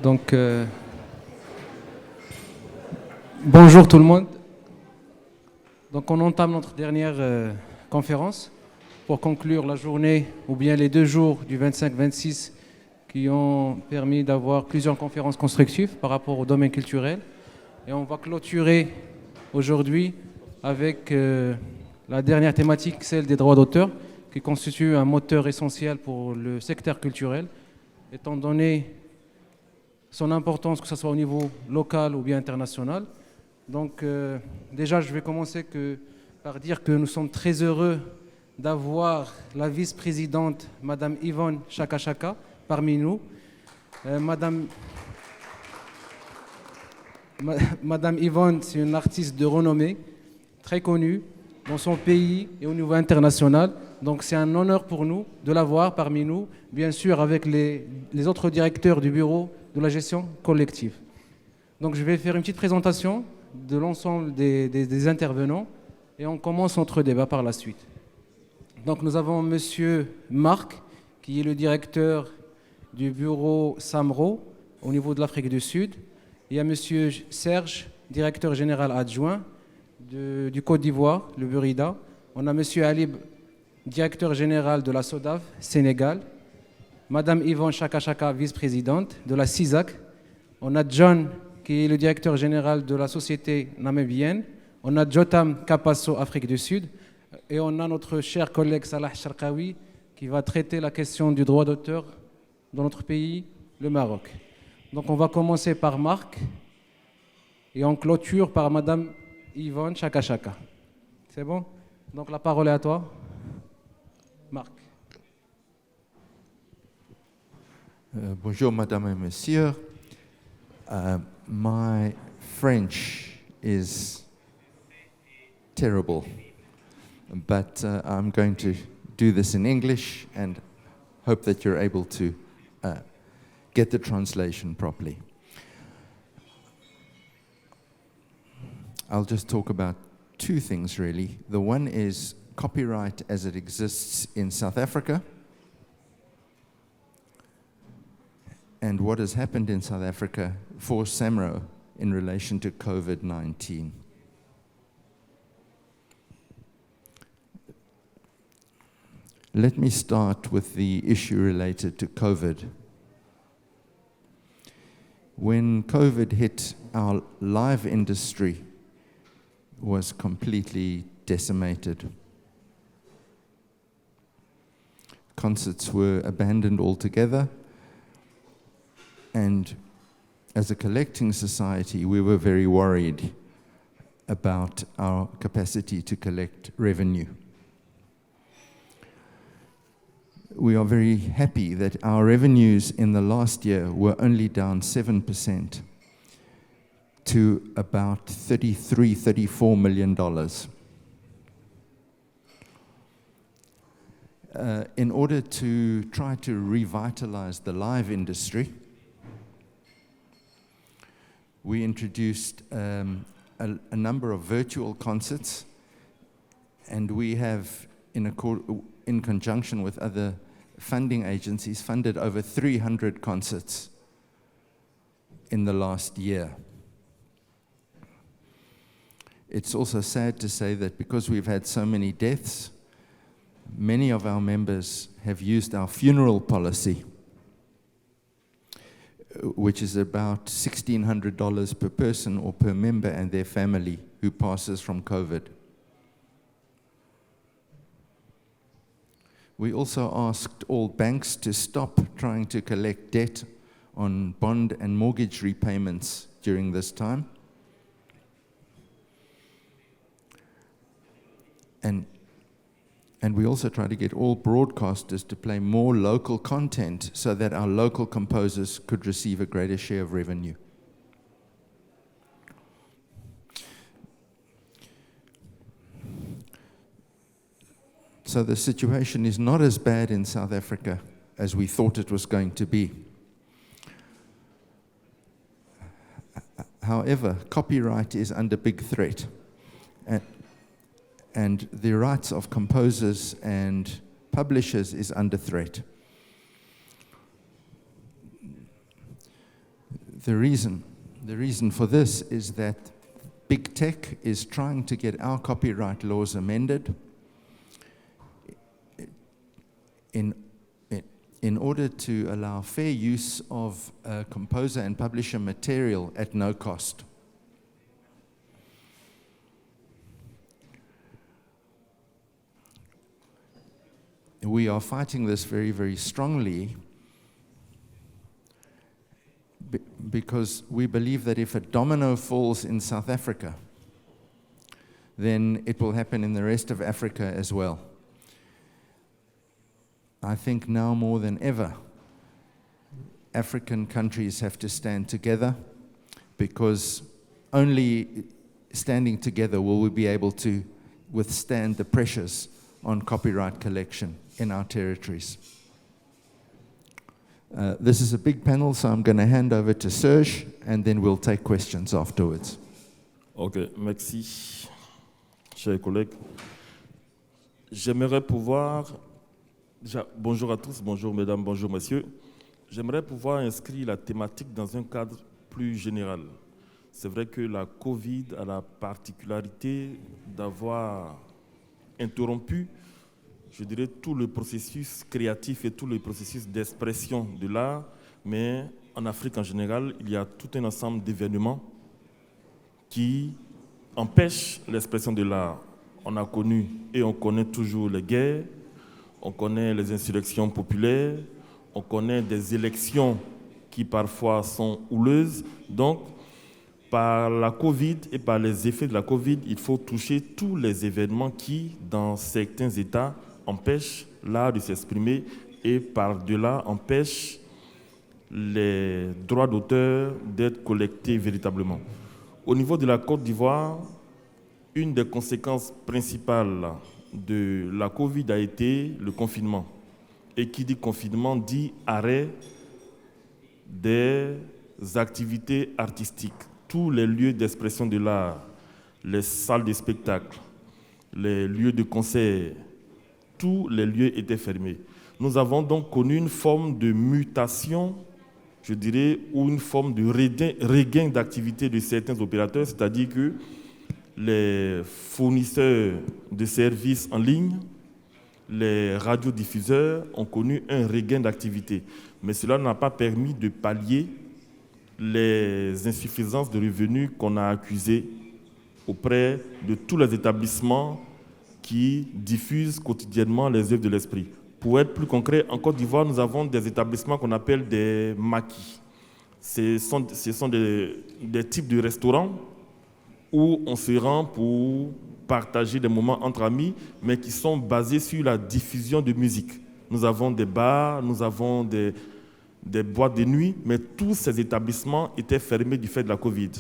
Donc, bonjour tout le monde. Donc, on entame notre dernière conférence pour conclure la journée ou bien les 2 jours du 25-26 qui ont permis d'avoir plusieurs conférences constructives par rapport au domaine culturel. Et on va clôturer aujourd'hui avec la dernière thématique, celle des droits d'auteur, qui constitue un moteur essentiel pour le secteur culturel, étant donné son importance, que ce soit au niveau local ou bien international. Donc déjà, je vais commencer par dire que nous sommes très heureux d'avoir la vice-présidente, Madame Yvonne Chaka Chaka, parmi nous. Madame Yvonne, c'est une artiste de renommée, très connue dans son pays et au niveau international. Donc c'est un honneur pour nous de l'avoir parmi nous, bien sûr avec les autres directeurs du bureau de la gestion collective. Donc je vais faire une petite présentation de l'ensemble des intervenants et on commence notre débat par la suite. Donc nous avons Monsieur Marc, qui est le directeur du bureau SAMRO au niveau de l'Afrique du Sud. Il y a Monsieur Serge, directeur général adjoint du Côte d'Ivoire, le Burida. On a Monsieur Alib, directeur général de la SODAV, Sénégal. Madame Yvonne Chaka Chaka, vice-présidente de la CISAC. On a John, qui est le directeur général de la société namibienne. On a Jotam Kapasso, Afrique du Sud. Et on a notre cher collègue Salah Sharkawi, qui va traiter la question du droit d'auteur dans notre pays, le Maroc. Donc on va commencer par Marc et on clôture par Madame Yvonne Chaka Chaka. C'est bon? Donc la parole est à toi, Marc. Bonjour, Madame et Monsieur. My French is terrible, but I'm going to do this in English and hope that you're able to get the translation properly. I'll just talk about 2 things really. The one is copyright as it exists in South Africa and what has happened in South Africa for SAMRO in relation to COVID-19. Let me start with the issue related to COVID. When COVID hit, our live industry was completely decimated. Concerts were abandoned altogether, and as a collecting society, we were very worried about our capacity to collect revenue. We are very happy that our revenues in the last year were only down 7% to about $34 million. In order to try to revitalize the live industry, we introduced a number of virtual concerts, and we have, in conjunction with other funding agencies, funded over 300 concerts in the last year. It's also sad to say that because we've had so many deaths, many of our members have used our funeral policy, which is about $1,600 per person or per member and their family who passes from COVID. We also asked all banks to stop trying to collect debt on bond and mortgage repayments during this time. And we also try to get all broadcasters to play more local content so that our local composers could receive a greater share of revenue. So the situation is not as bad in South Africa as we thought it was going to be. However, copyright is under big threat. And the rights of composers and publishers is under threat. The reason for this is that big tech is trying to get our copyright laws amended in order to allow fair use of composer and publisher material at no cost. We are fighting this very, very strongly because we believe that if a domino falls in South Africa, then it will happen in the rest of Africa as well. I think now more than ever, African countries have to stand together, because only standing together will we be able to withstand the pressures on copyright collection in our territories. This is a big panel, so I'm going to hand over to Serge, and then we'll take questions afterwards. Ok, merci, chers collègues. J'aimerais pouvoir, déjà, bonjour à tous, bonjour mesdames, bonjour messieurs. J'aimerais pouvoir inscrire la thématique dans un cadre plus général. C'est vrai que la Covid a la particularité d'avoir interrompu, je dirais, tout le processus créatif et tout le processus d'expression de l'art, mais en Afrique en général, il y a tout un ensemble d'événements qui empêchent l'expression de l'art. On a connu et on connaît toujours les guerres, on connaît les insurrections populaires, on connaît des élections qui parfois sont houleuses. Donc, par la Covid et par les effets de la Covid, il faut toucher tous les événements qui, dans certains États, empêchent l'art de s'exprimer et par-delà empêchent les droits d'auteur d'être collectés véritablement. Au niveau de la Côte d'Ivoire, une des conséquences principales de la Covid a été le confinement. Et qui dit confinement dit arrêt des activités artistiques. Tous les lieux d'expression de l'art, les salles de spectacle, les lieux de concert, tous les lieux étaient fermés. Nous avons donc connu une forme de mutation, je dirais, ou une forme de regain d'activité de certains opérateurs, c'est-à-dire que les fournisseurs de services en ligne, les radiodiffuseurs ont connu un regain d'activité. Mais cela n'a pas permis de pallier les insuffisances de revenus qu'on a accusées auprès de tous les établissements qui diffusent quotidiennement les œuvres de l'esprit. Pour être plus concret, en Côte d'Ivoire, nous avons des établissements qu'on appelle des maquis. Ce sont des types de restaurants où on se rend pour partager des moments entre amis, mais qui sont basés sur la diffusion de musique. Nous avons des bars, nous avons des boîtes de nuit, mais tous ces établissements étaient fermés du fait de la Covid.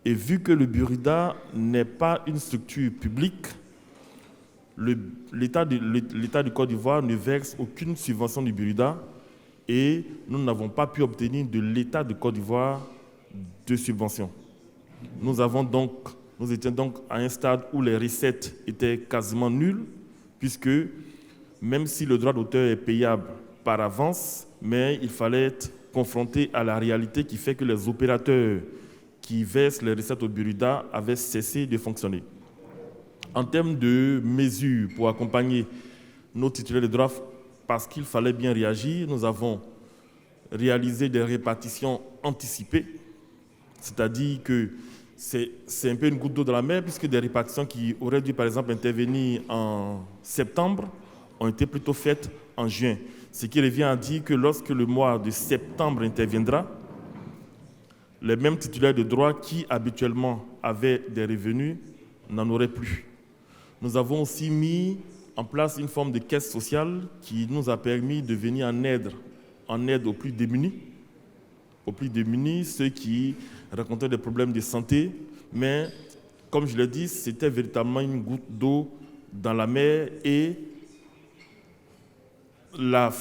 Et vu que le Burida n'est pas une structure publique, l'État du Côte d'Ivoire ne verse aucune subvention du Burida et nous n'avons pas pu obtenir de l'État du Côte d'Ivoire de subvention. Nous étions donc à un stade où les recettes étaient quasiment nulles, puisque même si le droit d'auteur est payable par avance, mais il fallait être confronté à la réalité qui fait que les opérateurs qui versent les recettes au Burida avaient cessé de fonctionner. En termes de mesures pour accompagner nos titulaires de droits, parce qu'il fallait bien réagir, nous avons réalisé des répartitions anticipées, c'est-à-dire que c'est un peu une goutte d'eau dans la mer, puisque des répartitions qui auraient dû, par exemple, intervenir en septembre ont été plutôt faites en juin. Ce qui revient à dire que lorsque le mois de septembre interviendra, les mêmes titulaires de droits qui habituellement avaient des revenus n'en auraient plus. Nous avons aussi mis en place une forme de caisse sociale qui nous a permis de venir en aide aux plus démunis, ceux qui rencontraient des problèmes de santé, mais comme je l'ai dit, c'était véritablement une goutte d'eau dans la mer et la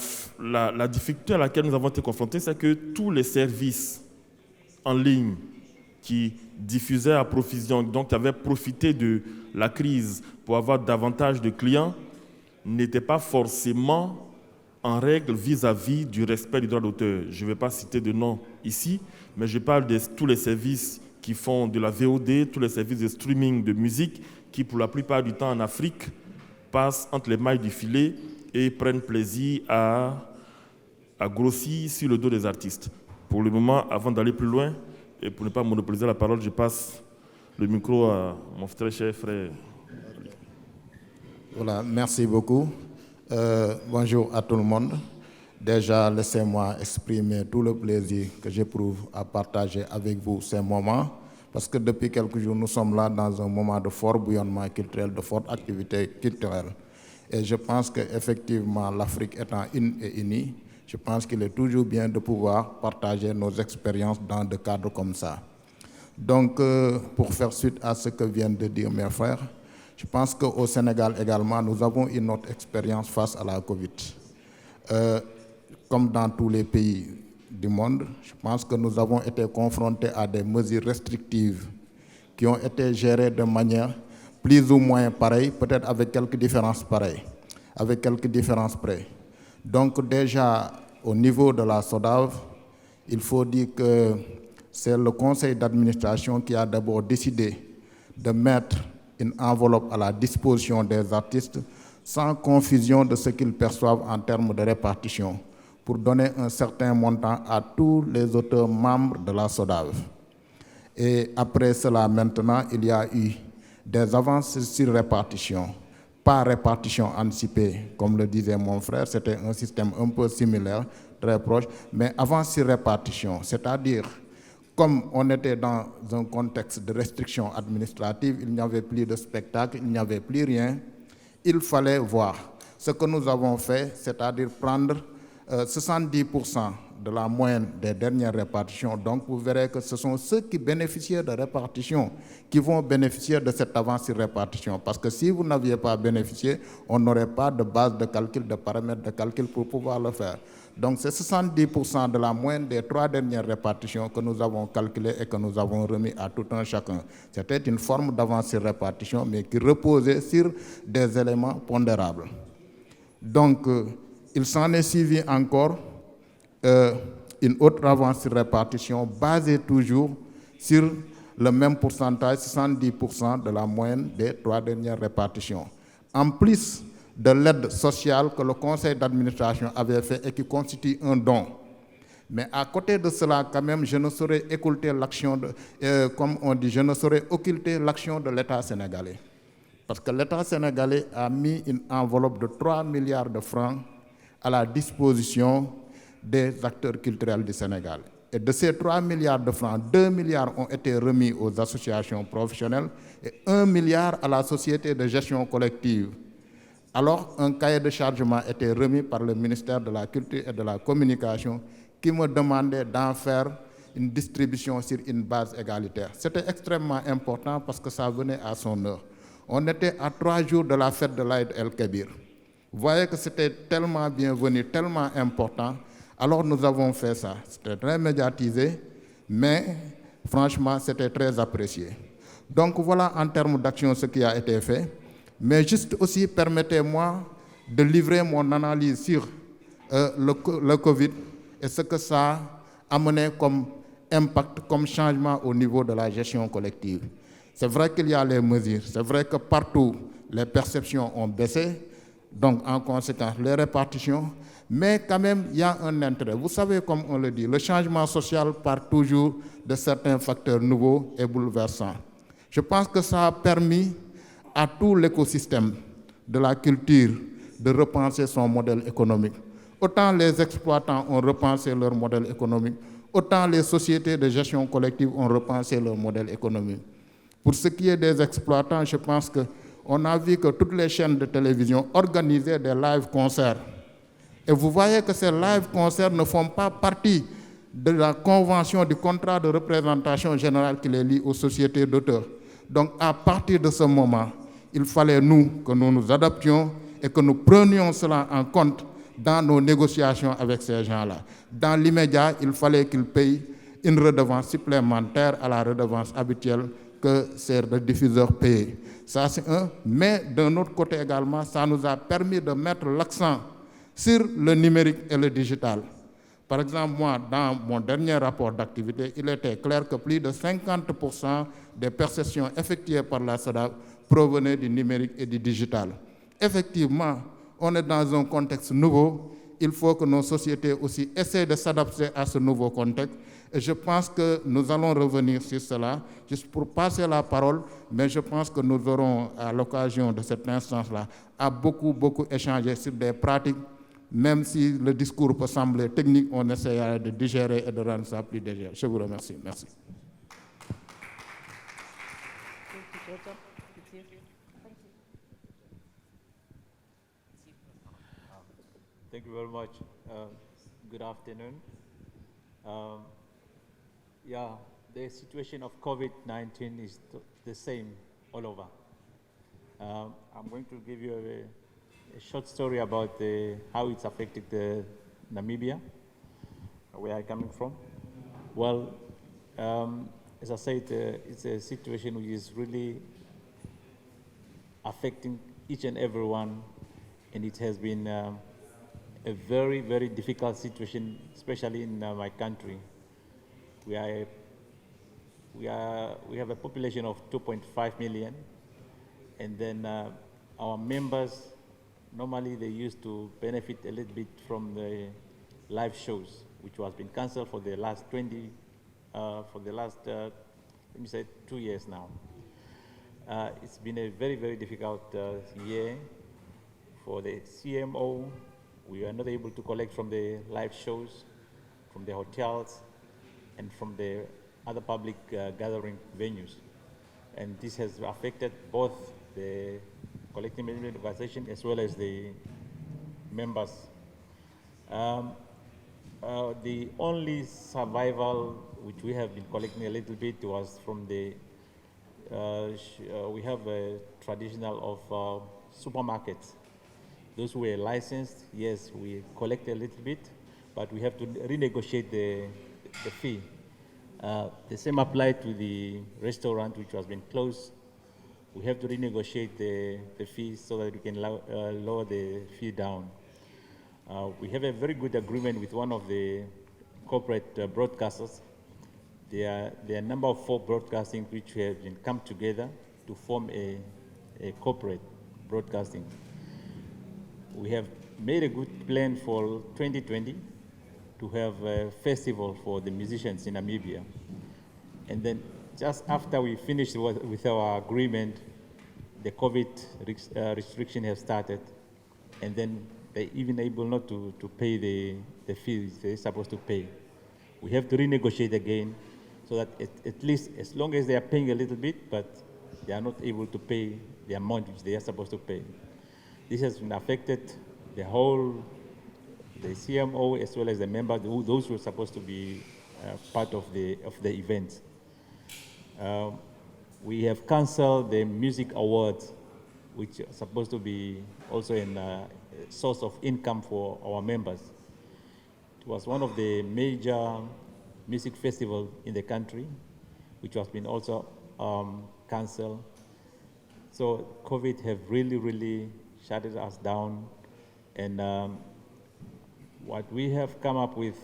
difficulté à laquelle nous avons été confrontés, c'est que tous les services en ligne qui diffusaient à profusion, donc qui avaient profité de la crise pour avoir davantage de clients, n'étaient pas forcément en règle vis-à-vis du respect du droit d'auteur. Je ne vais pas citer de nom ici, mais je parle de tous les services qui font de la VOD, tous les services de streaming de musique, qui pour la plupart du temps en Afrique passent entre les mailles du filet et prennent plaisir à grossir sur le dos des artistes. Pour le moment, avant d'aller plus loin, et pour ne pas monopoliser la parole, je passe le micro à mon très cher frère. Voilà, merci beaucoup. Bonjour à tout le monde. Déjà, laissez-moi exprimer tout le plaisir que j'éprouve à partager avec vous ces moments, parce que depuis quelques jours, nous sommes là dans un moment de fort bouillonnement culturel, de forte activité culturelle. Et je pense qu'effectivement, l'Afrique étant une et unie, je pense qu'il est toujours bien de pouvoir partager nos expériences dans des cadres comme ça. Donc, pour faire suite à ce que viennent de dire mes frères, je pense qu'au Sénégal également, nous avons une autre expérience face à la Covid. Comme dans tous les pays du monde, je pense que nous avons été confrontés à des mesures restrictives qui ont été gérées de manière plus ou moins pareille, peut-être avec quelques différences pareilles, avec quelques différences près. Donc déjà, au niveau de la SODAV, il faut dire que c'est le conseil d'administration qui a d'abord décidé de mettre une enveloppe à la disposition des artistes sans confusion de ce qu'ils perçoivent en termes de répartition, pour donner un certain montant à tous les auteurs membres de la SODAV. Et après cela, maintenant, il y a eu des avances sur répartition. Pas répartition anticipée, comme le disait mon frère, c'était un système un peu similaire, très proche, mais avance sur répartition, c'est-à-dire, comme on était dans un contexte de restriction administrative, il n'y avait plus de spectacle, il n'y avait plus rien, il fallait voir. Ce que nous avons fait, c'est-à-dire prendre 70% de la moyenne des dernières répartitions. Donc, vous verrez que ce sont ceux qui bénéficiaient de répartition qui vont bénéficier de cette avance sur répartition. Parce que si vous n'aviez pas bénéficié, on n'aurait pas de base de calcul, de paramètres de calcul pour pouvoir le faire. Donc, c'est 70% de la moyenne des 3 dernières répartitions que nous avons calculées et que nous avons remis à tout un chacun. C'était une forme d'avance sur répartition, mais qui reposait sur des éléments pondérables. Donc, il s'en est suivi encore une autre avance sur répartition basée toujours sur le même pourcentage, 70% de la moyenne des 3 dernières répartitions. En plus de l'aide sociale que le conseil d'administration avait fait et qui constitue un don. Mais à côté de cela, quand même, je ne saurais occulter l'action comme on dit, je ne saurais occulter l'action de l'État sénégalais. Parce que l'État sénégalais a mis une enveloppe de 3 milliards de francs à la disposition des acteurs culturels du Sénégal. Et de ces 3 milliards de francs, 2 milliards ont été remis aux associations professionnelles et 1 milliard à la société de gestion collective. Alors, un cahier de chargement était remis par le ministère de la Culture et de la Communication qui me demandait d'en faire une distribution sur une base égalitaire. C'était extrêmement important parce que ça venait à son heure. On était à 3 jours de la fête de l'Aïd el-Kébir. Vous voyez que c'était tellement bienvenu, tellement important. Alors nous avons fait ça. C'était très médiatisé, mais franchement, c'était très apprécié. Donc voilà en termes d'action ce qui a été fait. Mais juste aussi, permettez-moi de livrer mon analyse sur le Covid et ce que ça a amené comme impact, comme changement au niveau de la gestion collective. C'est vrai qu'il y a les mesures, c'est vrai que partout, les perceptions ont baissé, donc en conséquence, les répartitions, mais quand même, il y a un intérêt. Vous savez, comme on le dit, le changement social part toujours de certains facteurs nouveaux et bouleversants. Je pense que ça a permis à tout l'écosystème de la culture de repenser son modèle économique. Autant les exploitants ont repensé leur modèle économique, autant les sociétés de gestion collective ont repensé leur modèle économique. Pour ce qui est des exploitants, je pense qu'on a vu que toutes les chaînes de télévision organisaient des live-concerts. Et vous voyez que ces live-concerts ne font pas partie de la convention du contrat de représentation générale qui les lie aux sociétés d'auteurs. Donc, à partir de ce moment, il fallait que nous nous adaptions et que nous prenions cela en compte dans nos négociations avec ces gens-là. Dans l'immédiat, il fallait qu'ils payent une redevance supplémentaire à la redevance habituelle que ces diffuseurs payaient. Ça, c'est un. Mais d'un autre côté également, ça nous a permis de mettre l'accent sur le numérique et le digital. Par exemple, moi, dans mon dernier rapport d'activité, il était clair que plus de 50% des perceptions effectuées par la SODAV provenaient du numérique et du digital. Effectivement, on est dans un contexte nouveau. Il faut que nos sociétés aussi essaient de s'adapter à ce nouveau contexte. Et je pense que nous allons revenir sur cela, juste pour passer la parole, mais je pense que nous aurons, à l'occasion de cette instance-là, à beaucoup échanger sur des pratiques. Même si le discours peut sembler technique, on essaiera de digérer et de rendre ça plus léger. Je vous remercie. Merci. Thank you very much. Good afternoon. Yeah, the situation of COVID-19 is the same all over. I'm going to give you a short story about how it's affected Namibia, where I'm coming from. Well, as I said, it's a situation which is really affecting each and everyone, and it has been a very, very difficult situation, especially in my country. We have a population of 2.5 million, and then our members, normally they used to benefit a little bit from the live shows, which was been cancelled for the last let me say 2 years now. It's been a very, very difficult year for the CMO. We are not able to collect from the live shows, from the hotels, and from the other public gathering venues. And this has affected both the collective management organization as well as the members. The only survival which we have been collecting a little bit was from the, we have a traditional of supermarkets. Those who are licensed, yes, we collect a little bit, but we have to renegotiate the fee. The same applied to the restaurant which has been closed. We have to renegotiate the fees so that we can lower the fee down. We have a very good agreement with one of the corporate broadcasters. There are a number of 4 broadcasting which have been come together to form a corporate broadcasting. We have made a good plan for 2020 to have a festival for the musicians in Namibia. And then just after we finished with our agreement, the COVID restriction has started, and then they even able not to pay the fees they're supposed to pay. We have to renegotiate again so that at least as long as they are paying a little bit, but they are not able to pay the amount which they are supposed to pay. This has been affected the CMO as well as the members, those who are supposed to be part of the event. We have canceled the music awards, which are supposed to be also a source of income for our members. It was one of the major music festivals in the country, which has been also canceled. So COVID have really, really shut us down. And what we have come up with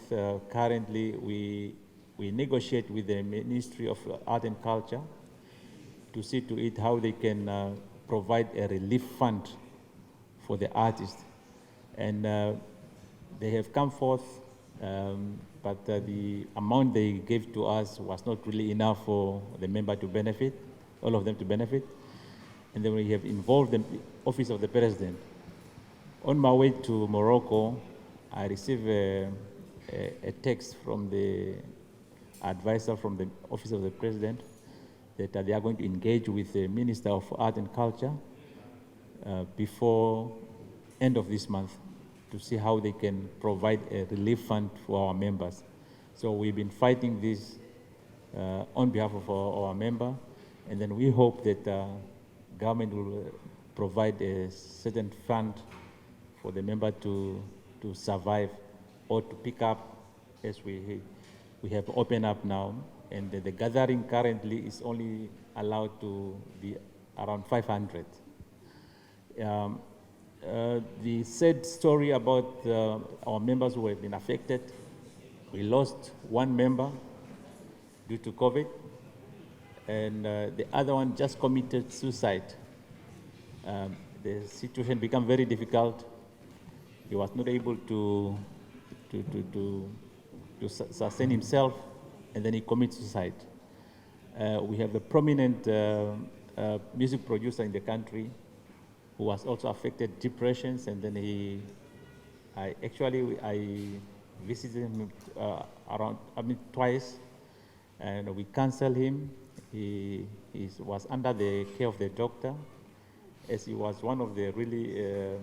currently, we negotiate with the Ministry of Art and Culture to see to it how they can provide a relief fund for the artists. And they have come forth, but the amount they gave to us was not really enough for the member to benefit, all of them to benefit. And then we have involved the Office of the President. On my way to Morocco, I received a text from the advisor from the Office of the President that they are going to engage with the Minister of Art and Culture before end of this month to see how they can provide a relief fund for our members. So we've been fighting this on behalf of our member, and then we hope that government will provide a certain fund for the member to survive or to pick up as we have opened up now. And the gathering currently is only allowed to be around 500. the sad story about our members who have been affected. We lost one member due to COVID, and the other one just committed suicide. The situation became very difficult. He was not able to sustain himself, and then he committed suicide. We have a prominent music producer in the country who was also affected depressions, and then I visited him twice, and we counseled him. He was under the care of the doctor, as he was one of the really,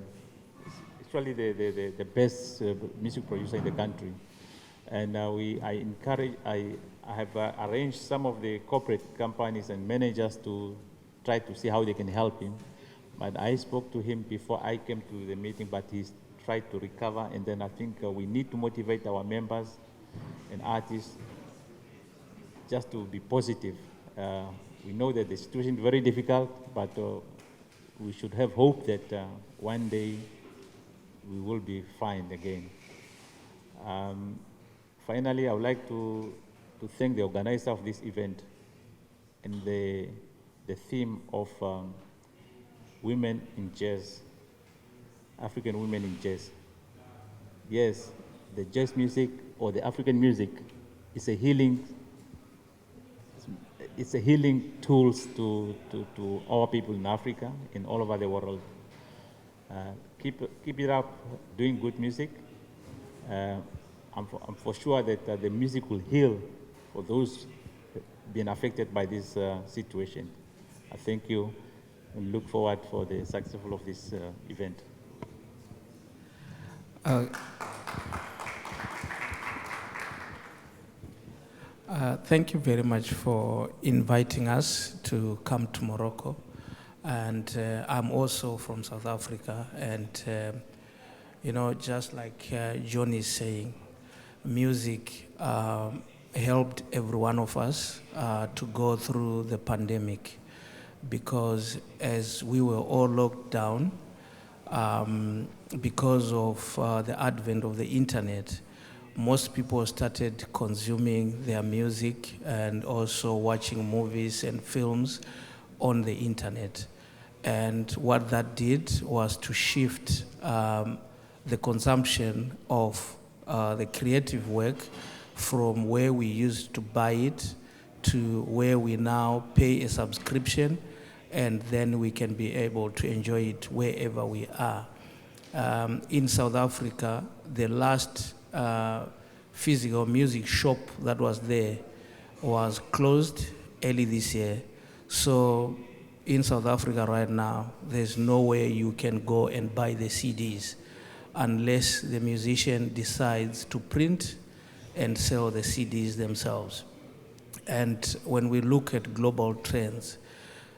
actually the best music producer in the country. And I have arranged some of the corporate companies and managers to try to see how they can help him. But I spoke to him before I came to the meeting, but he's tried to recover. And then I think we need to motivate our members and artists just to be positive. We know that the situation is very difficult, but we should have hope that one day we will be fine again. Finally, I would like to thank the organizer of this event and the theme of women in jazz, African women in jazz. Yes, the jazz music or the African music is a healing. It's a healing tools to our people in Africa and all over the world. Keep it up, doing good music. I'm for sure that the music will heal for those being affected by this situation. I thank you and look forward for the success of this event. Thank you very much for inviting us to come to Morocco. And I'm also from South Africa. And, just like John is saying, music helped every one of us to go through the pandemic, because as we were all locked down, because of the advent of the internet, most people started consuming their music and also watching movies and films on the internet. And what that did was to shift the consumption of the creative work from where we used to buy it to where we now pay a subscription, and then we can be able to enjoy it wherever we are. In South Africa, the last physical music shop that was there was closed early this year. So in South Africa right now, there's nowhere you can go and buy the CDs unless the musician decides to print and sell the CDs themselves. And when we look at global trends,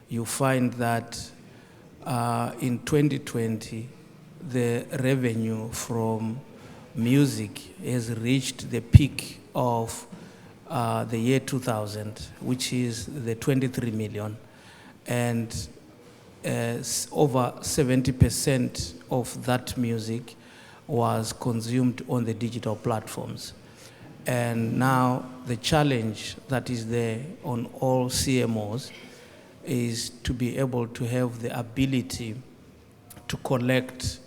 you find that in 2020, the revenue from music has reached the peak of the year 2000, which is the 23 million. And over 70% of that music was consumed on the digital platforms. And now the challenge that is there on all CMOs is to be able to have the ability to collect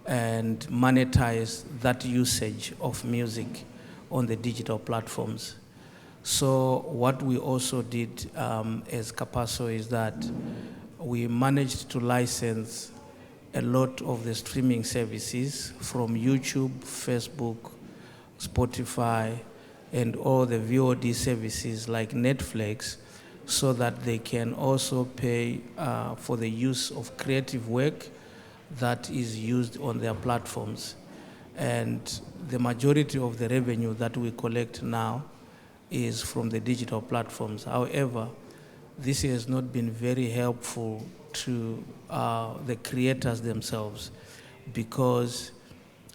and monetize that usage of music on the digital platforms. So what we also did as Capasso is that we managed to license a lot of the streaming services from YouTube, Facebook, Spotify, and all the VOD services like Netflix, so that they can also pay for the use of creative work that is used on their platforms. And the majority of the revenue that we collect now is from the digital platforms. However, this has not been very helpful to the creators themselves, because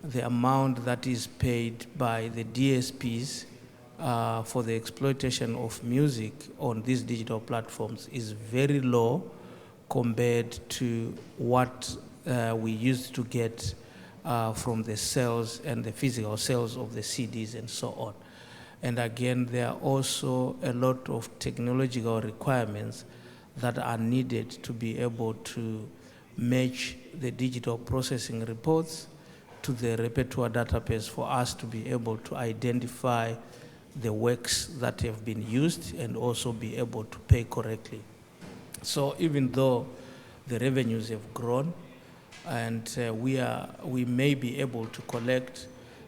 the amount that is paid by the DSPs for the exploitation of music on these digital platforms is very low compared to what we used to get from the sales and the physical sales of the CDs and so on. And again, there are also a lot of technological requirements that are needed to be able to match the digital processing reports to the repertoire database for us to be able to identify the works that have been used and also be able to pay correctly. So even though the revenues have grown and we may be able to collect,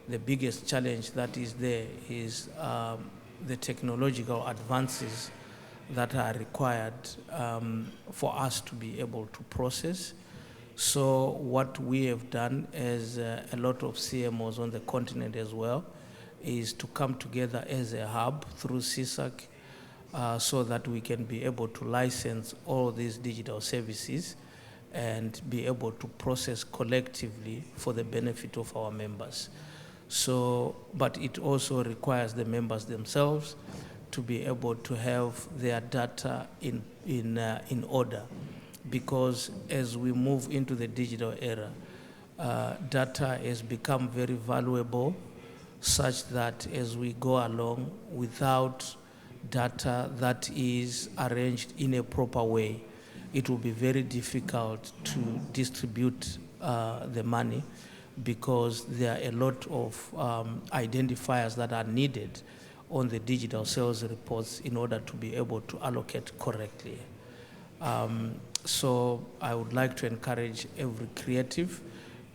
the biggest challenge that is there is the technological advances that are required for us to be able to process. So what we have done, as a lot of CMOs on the continent as well, is to come together as a hub through CSAC so that we can be able to license all these digital services and be able to process collectively for the benefit of our members. So, but it also requires the members themselves to be able to have their data in order, because as we move into the digital era, data has become very valuable, such that as we go along without data that is arranged in a proper way, it will be very difficult to distribute the money, because there are a lot of identifiers that are needed on the digital sales reports in order to be able to allocate correctly. So I would like to encourage every creative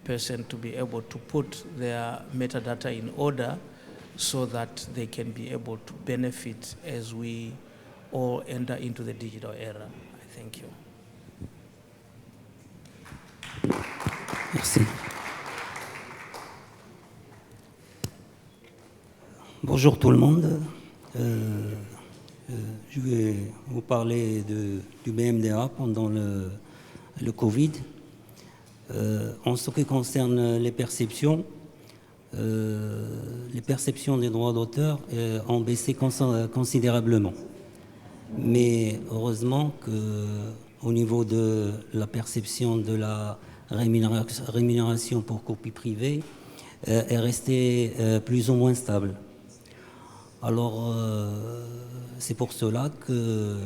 person to be able to put their metadata in order so that they can be able to benefit as we all enter into the digital era. I thank you. Merci. Bonjour tout le monde. Je vais vous parler du BMDA pendant le Covid. En ce qui concerne les perceptions des droits d'auteur ont baissé considérablement. Mais heureusement qu'au niveau de la perception de la rémunération pour copie privée est restée plus ou moins stable. Alors, c'est pour cela que,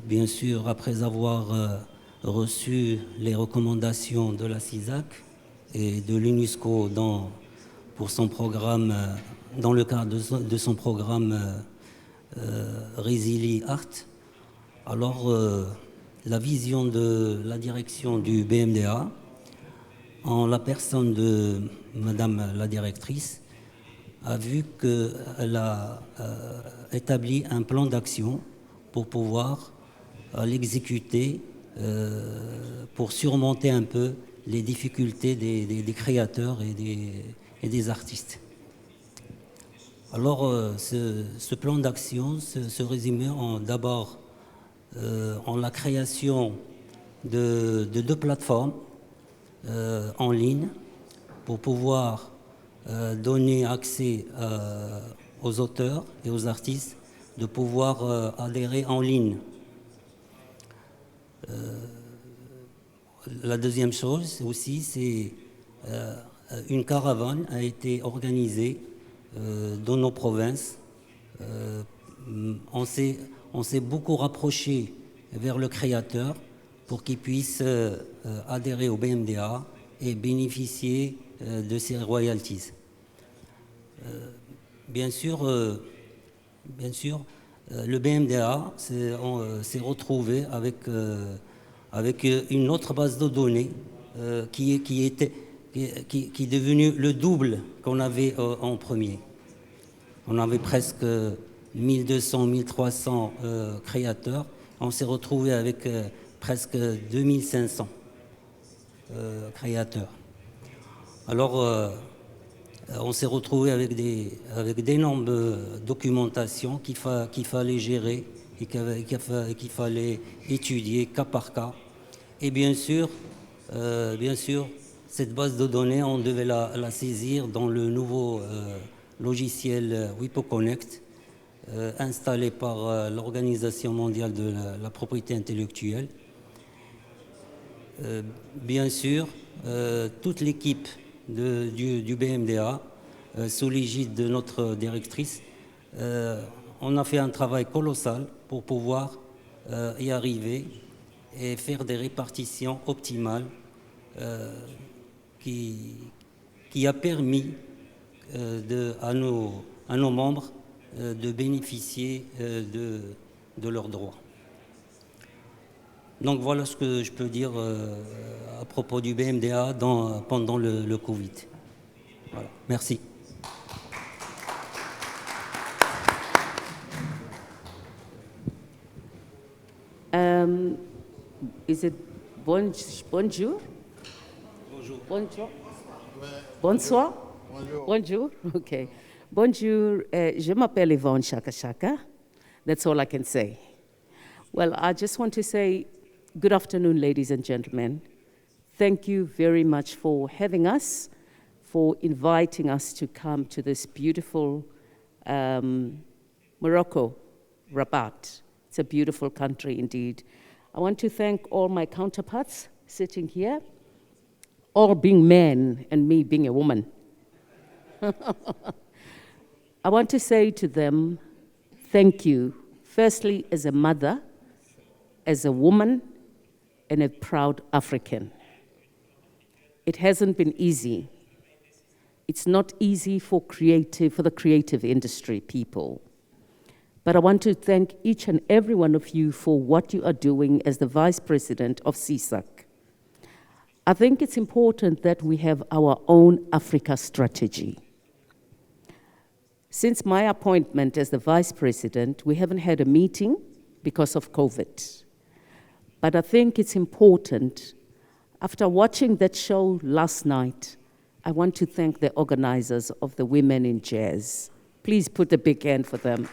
bien sûr, après avoir reçu les recommandations de la CISAC et de l'UNESCO pour son programme, dans le cadre de son programme Resili Art, alors la vision de la direction du BMDA, en la personne de Madame la directrice, a vu qu'elle a établi un plan d'action pour pouvoir l'exécuter, pour surmonter un peu les difficultés des créateurs et des artistes. Alors, ce plan d'action se résumait d'abord en la création de 2 plateformes en ligne pour pouvoir donner accès aux auteurs et aux artistes de pouvoir adhérer en ligne. La deuxième chose aussi, c'est une caravane a été organisée dans nos provinces. On s'est beaucoup rapproché vers le créateur pour qu'il puisse adhérer au BMDA et bénéficier de ses royalties. Bien sûr, le BMDA s'est retrouvé avec une autre base de données qui est devenue le double qu'on avait en premier. On avait presque 1200, 1300 créateurs. On s'est retrouvé avec presque 2500 créateurs. Alors, on s'est retrouvé avec d'énormes documentations qu'il fallait gérer et qu'il fallait étudier cas par cas. Et bien sûr, cette base de données, on devait la saisir dans le nouveau logiciel WIPO-Connect, installé par l'Organisation mondiale de la propriété intellectuelle. Bien sûr, toute l'équipe du BMDA, sous l'égide de notre directrice, on a fait un travail colossal pour pouvoir y arriver et faire des répartitions optimales qui a permis à nos membres de bénéficier de leurs droits. Donc voilà ce que je peux dire à propos du BMDA pendant le Covid. Voilà. Merci. Is it bonjour? Bonjour. Bonjour. Bonsoir. Bonjour. Bonjour. Okay. Bonjour. Je m'appelle Yvonne Shaka Shaka. That's all I can say. Well, I just want to say good afternoon, ladies and gentlemen. Thank you very much for having us, for inviting us to come to this beautiful Morocco, Rabat. It's a beautiful country indeed. I want to thank all my counterparts sitting here, all being men and me being a woman. I want to say to them, thank you, firstly as a mother, as a woman, and a proud African. It hasn't been easy. It's not easy for the creative industry people. But I want to thank each and every one of you for what you are doing as the Vice President of CSAC. I think it's important that we have our own Africa strategy. Since my appointment as the Vice President, we haven't had a meeting because of COVID. But I think it's important, after watching that show last night, I want to thank the organizers of the Women in Jazz. Please put a big hand for them.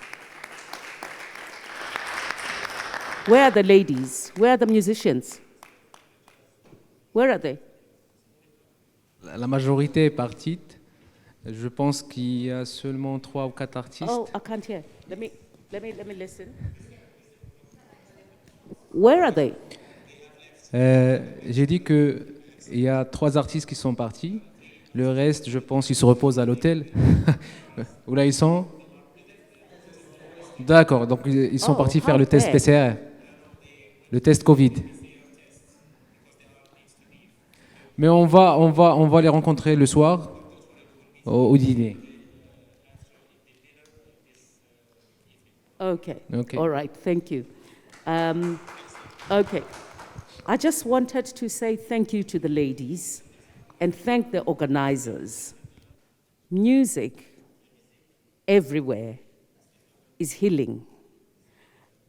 Where are the ladies? Where are the musicians? Where are they? La majorité est partie. Je pense qu'il y a seulement 3 ou 4 artistes. Oh, I can't hear. Let me listen. Where are they? J'ai dit qu'il y a 3 artistes qui sont partis. Le reste, je pense, ils se reposent à l'hôtel. Où là, ils sont? D'accord, donc ils sont partis faire le test PCR, le test Covid. Mais on va les rencontrer le soir au dîner. Okay. All right. Thank you. Okay. I just wanted to say thank you to the ladies and thank the organizers. Music everywhere is healing.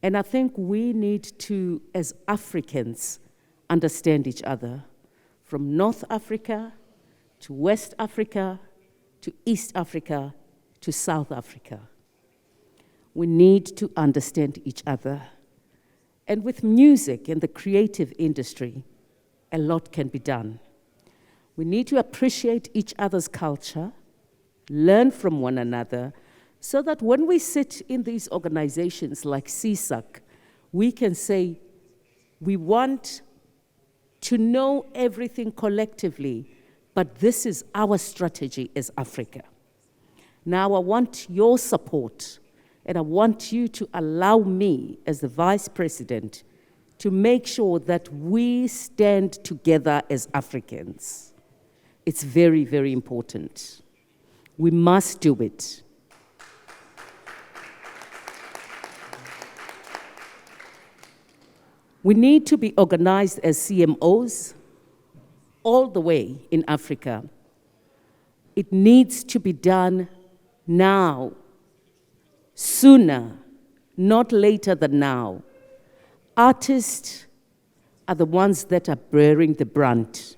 And I think we need to, as Africans, understand each other. From North Africa to West Africa to East Africa to South Africa. We need to understand each other. And with music and the creative industry, a lot can be done. We need to appreciate each other's culture, learn from one another, so that when we sit in these organizations like CSAC, we can say, we want to know everything collectively, but this is our strategy as Africa. Now I want your support, and I want you to allow me, as the Vice President, to make sure that we stand together as Africans. It's very, very important. We must do it. We need to be organized as CMOs all the way in Africa. It needs to be done now, sooner, not later than now. Artists are the ones that are bearing the brunt.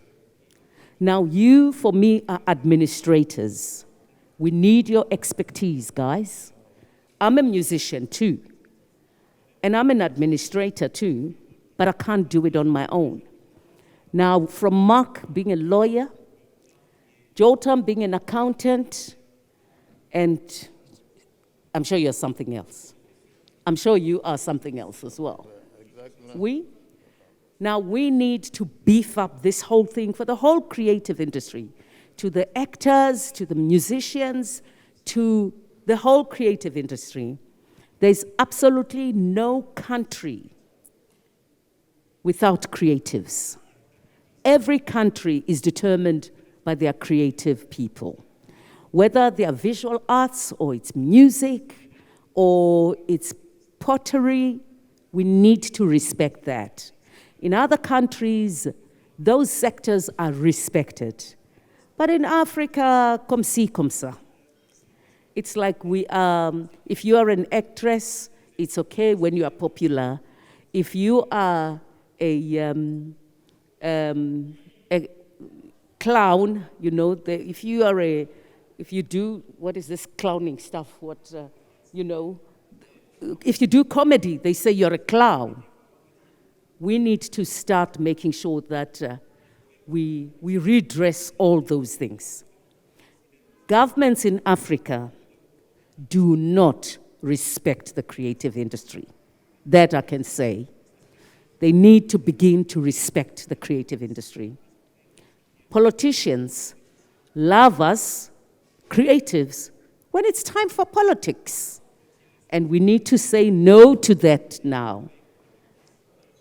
Now you, for me, are administrators. We need your expertise, guys. I'm a musician too, and I'm an administrator too, but I can't do it on my own. Now, from Mark being a lawyer, Jotam being an accountant, and I'm sure you're something else. I'm sure you are something else as well. Exactly. We? Now we need to beef up this whole thing for the whole creative industry, to the actors, to the musicians, to the whole creative industry. There's absolutely no country without creatives. Every country is determined by their creative people. Whether they are visual arts, or it's music, or it's pottery, we need to respect that. In other countries, those sectors are respected. But in Africa, comme ci, comme ça. It's like if you are an actress, it's okay when you are popular. If you are a clown, you know, if you do, what is this clowning stuff? If you do comedy, they say you're a clown. We need to start making sure that we redress all those things. Governments in Africa do not respect the creative industry. That I can say. They need to begin to respect the creative industry. Politicians love us, creatives, when it's time for politics. And we need to say no to that now.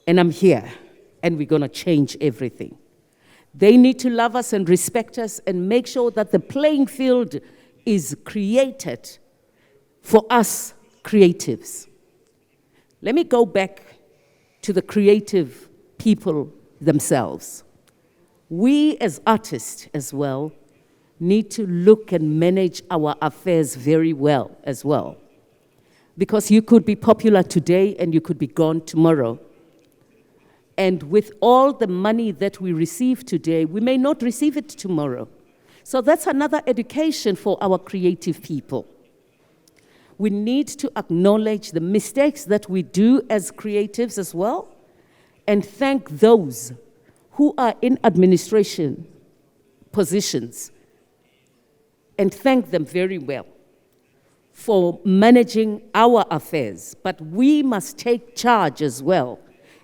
And I'm here, and we're going to change everything. They need to love us and respect us and make sure that the playing field is created for us creatives. Let me go back to the creative people themselves. We as artists as well need to look and manage our affairs very well as well. Because you could be popular today and you could be gone tomorrow. And with all the money that we receive today, we may not receive it tomorrow. So that's another education for our creative people. We need to acknowledge the mistakes that we do as creatives as well, and thank those who are in administration positions, and thank them very well for managing our affairs. But we must take charge as well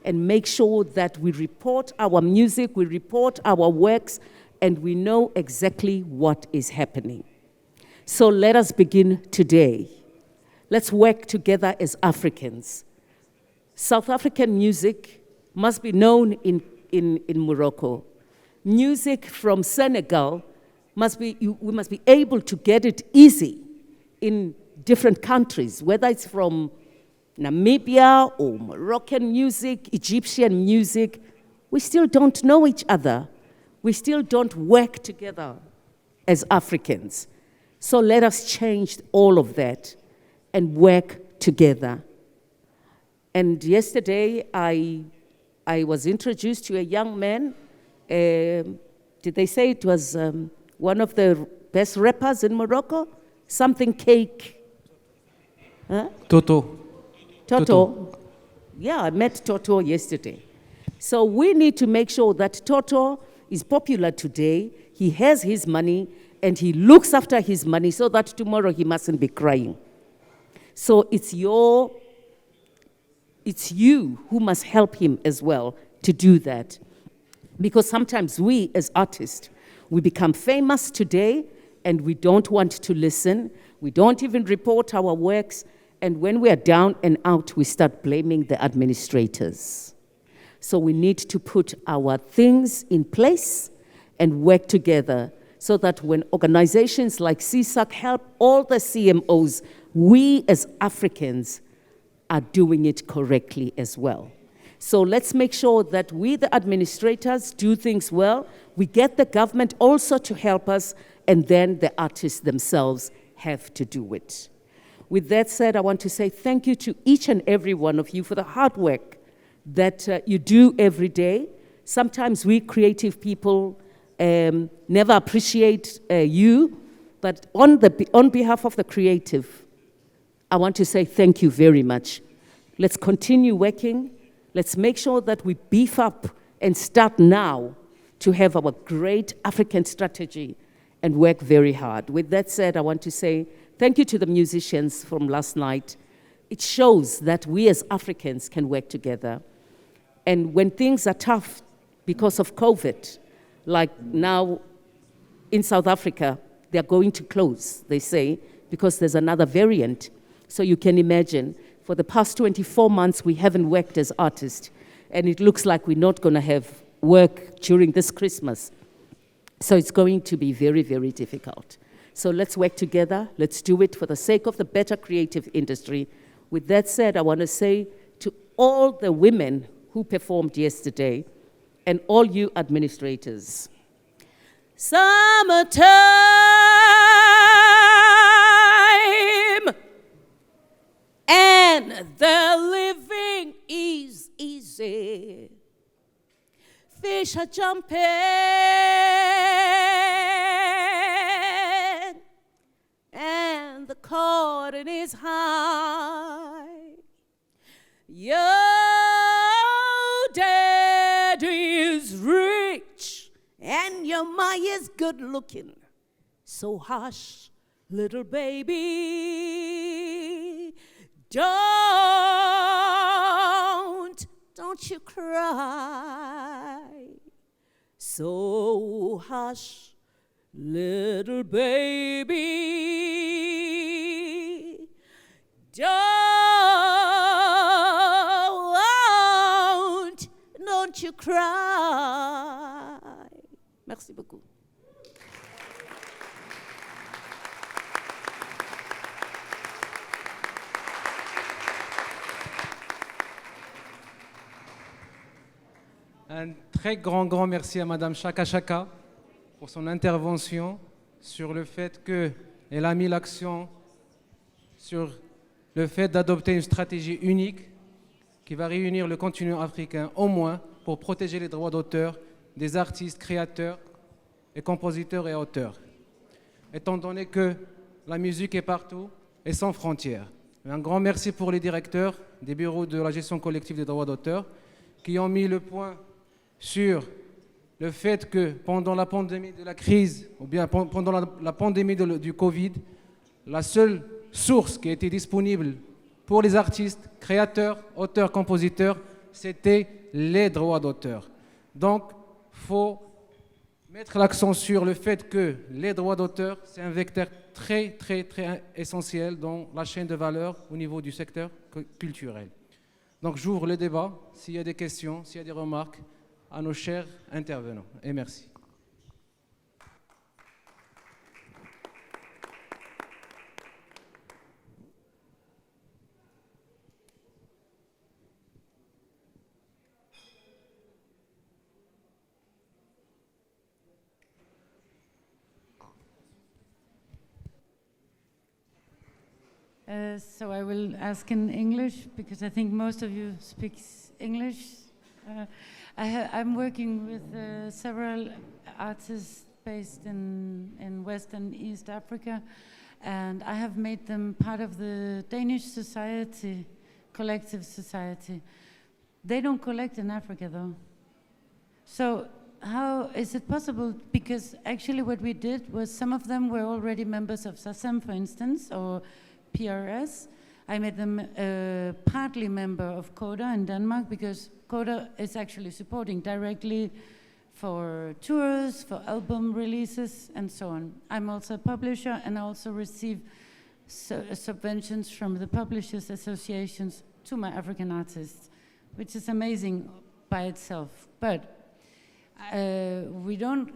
and make sure that we report our music, we report our works, and we know exactly what is happening. So let us begin today. Let's work together as Africans. South African music must be known in Morocco. Music from Senegal we must be able to get it easy in different countries, whether it's from Namibia or Moroccan music, Egyptian music. We still don't know each other. We still don't work together as Africans. So let us change all of that and work together. And yesterday, I was introduced to a young man. Did they say it was one of the best rappers in Morocco? Something Cake. Huh? Toto. Yeah, I met Toto yesterday. So we need to make sure that Toto is popular today, he has his money, and he looks after his money so that tomorrow he mustn't be crying. So it's you who must help him as well to do that. Because sometimes we as artists, we become famous today and we don't want to listen. We don't even report our works. And when we are down and out, we start blaming the administrators. So we need to put our things in place and work together so that when organizations like CSAC help all the CMOs, we as Africans are doing it correctly as well. So let's make sure that we, the administrators, do things well. We get the government also to help us, and then the artists themselves have to do it. With that said, I want to say thank you to each and every one of you for the hard work that you do every day. Sometimes we creative people never appreciate you, but on behalf of the creative, I want to say thank you very much. Let's continue working. Let's make sure that we beef up and start now to have our great African strategy and work very hard. With that said, I want to say thank you to the musicians from last night. It shows that we as Africans can work together. And when things are tough because of COVID, like now in South Africa, they're going to close, they say, because there's another variant. So you can imagine, for the past 24 months, we haven't worked as artists, and it looks like we're not going to have work during this Christmas. So it's going to be very, very difficult. So let's work together. Let's do it for the sake of the better creative industry. With that said, I want to say to all the women who performed yesterday and all you administrators, summertime, and the living is easy. Fish are jumping, and the cotton is high. Your dad is rich, and your ma is good looking. So hush, little baby, don't you cry. So hush, little baby, don't you cry. Merci beaucoup. Un très grand merci à Madame Chaka Chaka pour son intervention sur le fait qu'elle a mis l'accent sur le fait d'adopter une stratégie unique qui va réunir le continent africain au moins pour protéger les droits d'auteur des artistes, créateurs et compositeurs et auteurs. Étant donné que la musique est partout et sans frontières. Un grand merci pour les directeurs des bureaux de la gestion collective des droits d'auteur qui ont mis le point sur le fait que pendant la pandémie de la crise, ou bien pendant la pandémie du Covid, la seule source qui était disponible pour les artistes, créateurs, auteurs, compositeurs, c'était les droits d'auteur. Donc, il faut mettre l'accent sur le fait que les droits d'auteur, c'est un vecteur très essentiel dans la chaîne de valeur au niveau du secteur culturel. Donc, j'ouvre le débat. S'il y a des questions, s'il y a des remarques, à nos chers intervenants. Et merci. So I will ask in English because I think most of you speak English. I'm working with several artists based in West and East Africa, and I have made them part of the Danish society, collective society. They don't collect in Africa though. So how is it possible? Because actually what we did was some of them were already members of SACEM, for instance, or PRS. I made them partly member of CODA in Denmark because CODA is actually supporting directly for tours, for album releases, and so on. I'm also a publisher, and I also receive subventions from the publishers' associations to my African artists, which is amazing by itself. But we don't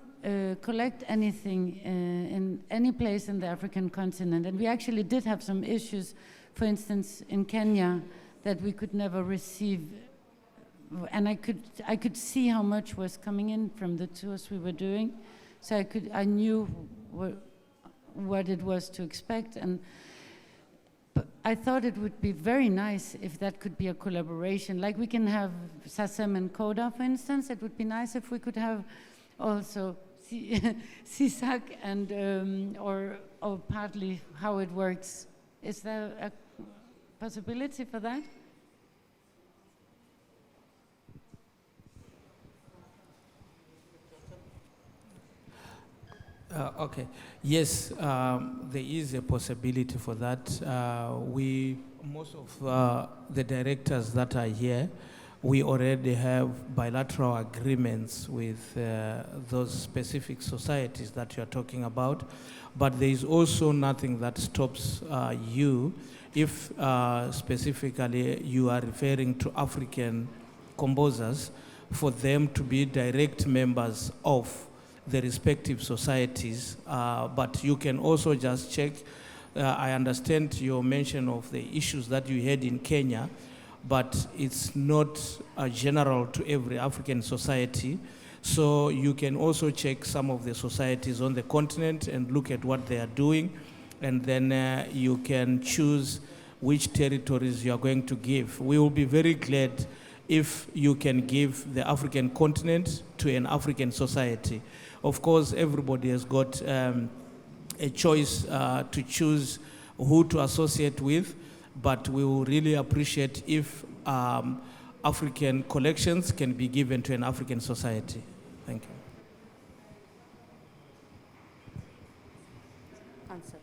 collect anything in any place in the African continent, and we actually did have some issues, for instance, in Kenya, that we could never receive. And I could see how much was coming in from the tours we were doing, so I knew what it was to expect, but I thought it would be very nice if that could be a collaboration. Like we can have SACEM and CODA, for instance. It would be nice if we could have also CISAC and or partly how it works. Is there a possibility for that? Okay. Yes, there is a possibility for that. Most of the directors that are here we already have bilateral agreements with those specific societies that you're talking about. But there is also nothing that stops you if specifically you are referring to African composers, for them to be direct members of the respective societies. But you can also just check. I understand your mention of the issues that you had in Kenya, but it's not general to every African society. So you can also check some of the societies on the continent and look at what they are doing, and then you can choose which territories you are going to give. We will be very glad if you can give the African continent to an African society. Of course, everybody has got a choice to choose who to associate with, but we will really appreciate if African collections can be given to an African society. Thank you. Answer that.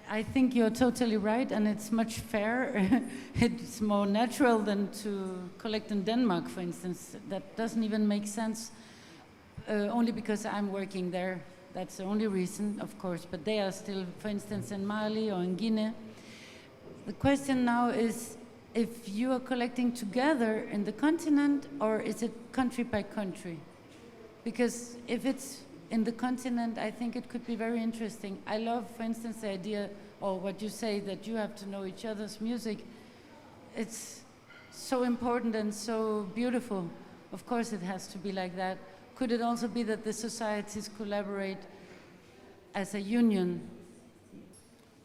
I think you're totally right, and it's much fairer. It's more natural than to collect in Denmark, for instance. That doesn't even make sense, only because I'm working there. That's the only reason, of course, but they are still, for instance, in Mali or in Guinea. The question now is if you are collecting together in the continent, or is it country by country? Because if it's in the continent, I think it could be very interesting. I love, for instance, the idea, or what you say, that you have to know each other's music. It's so important and so beautiful. Of course it has to be like that. Could it also be that the societies collaborate as a union?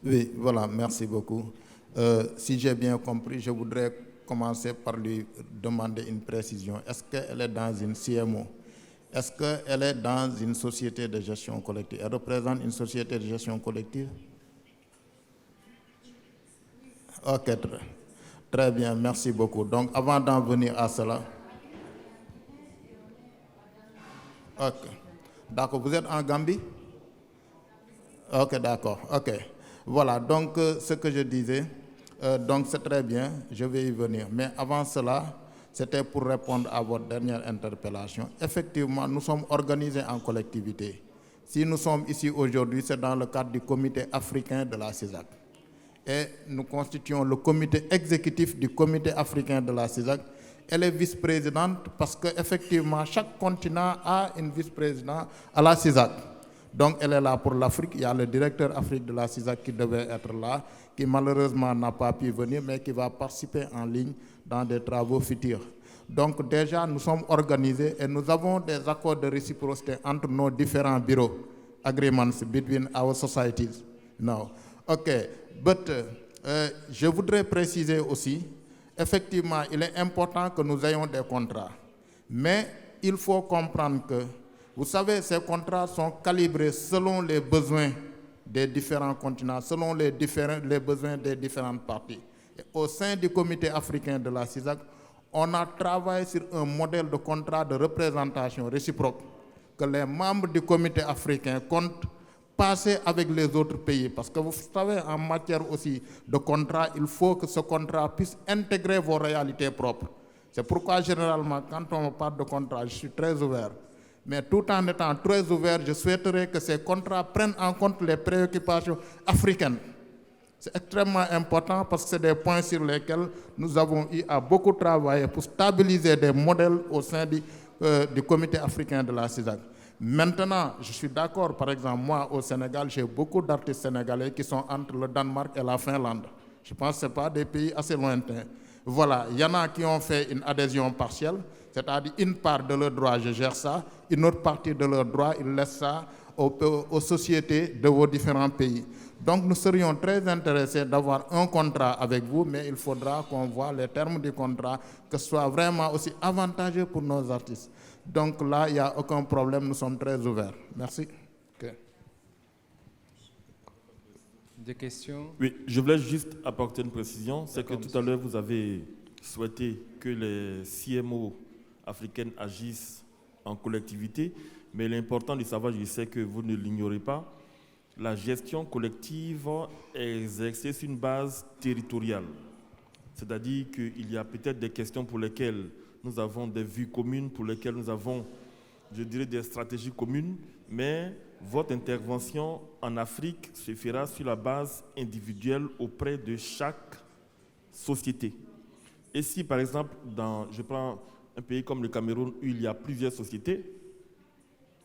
Oui, voilà, merci beaucoup. Si j'ai bien compris, je voudrais commencer par lui demander une précision. Est-ce qu'elle est dans une CMO? Est-ce qu'elle est dans une société de gestion collective? Elle représente une société de gestion collective? Ok, très bien, merci beaucoup. Donc, avant d'en venir à cela... Ok, d'accord, vous êtes en Gambie? Ok, d'accord, ok. Voilà, donc ce que je disais, donc c'est très bien, je vais y venir. Mais avant cela, c'était pour répondre à votre dernière interpellation. Effectivement, nous sommes organisés en collectivité. Si nous sommes ici aujourd'hui, c'est dans le cadre du comité africain de la CISAC. Et nous constituons le comité exécutif du comité africain de la CISAC. Elle est vice-présidente parce qu'effectivement, chaque continent a une vice-présidente à la CISAC. Donc, elle est là pour l'Afrique. Il y a le directeur Afrique de la CISAC qui devait être là, qui malheureusement n'a pas pu venir, mais qui va participer en ligne dans des travaux futurs. Donc, déjà, nous sommes organisés et nous avons des accords de réciprocité entre nos différents bureaux, agreements between our societies. No. OK. But, je voudrais préciser aussi, effectivement, il est important que nous ayons des contrats. Mais il faut comprendre que, vous savez, ces contrats sont calibrés selon les besoins des différents continents, selon les besoins des différentes parties. Et au sein du comité africain de la CISAC, on a travaillé sur un modèle de contrat de représentation réciproque que les membres du comité africain comptent passer avec les autres pays. Parce que vous savez, en matière aussi de contrat, il faut que ce contrat puisse intégrer vos réalités propres. C'est pourquoi, généralement, quand on parle de contrat, je suis très ouvert. Mais tout en étant très ouvert, je souhaiterais que ces contrats prennent en compte les préoccupations africaines. C'est extrêmement important parce que c'est des points sur lesquels nous avons eu à beaucoup travailler pour stabiliser des modèles au sein du comité africain de la CISAC. Maintenant, je suis d'accord, par exemple, moi au Sénégal, j'ai beaucoup d'artistes sénégalais qui sont entre le Danemark et la Finlande. Je pense que ce n'est pas des pays assez lointains. Voilà, il y en a qui ont fait une adhésion partielle, c'est-à-dire une part de leur droit, je gère ça, une autre partie de leur droit, ils laissent ça aux sociétés de vos différents pays. Donc nous serions très intéressés d'avoir un contrat avec vous, mais il faudra qu'on voit les termes du contrat, que ce soit vraiment aussi avantageux pour nos artistes. Donc là, il n'y a aucun problème, nous sommes très ouverts. Merci. Okay. Des questions? Oui, je voulais juste apporter une précision. C'est que tout à l'heure, vous avez souhaité que les CMO africaines agissent en collectivité, mais l'important de savoir, je sais que vous ne l'ignorez pas, la gestion collective est exercée sur une base territoriale. C'est-à-dire qu'il y a peut-être des questions pour lesquelles nous avons des vues communes, pour lesquelles nous avons, je dirais, des stratégies communes, mais votre intervention en Afrique se fera sur la base individuelle auprès de chaque société. Et si, par exemple, je prends un pays comme le Cameroun où il y a plusieurs sociétés,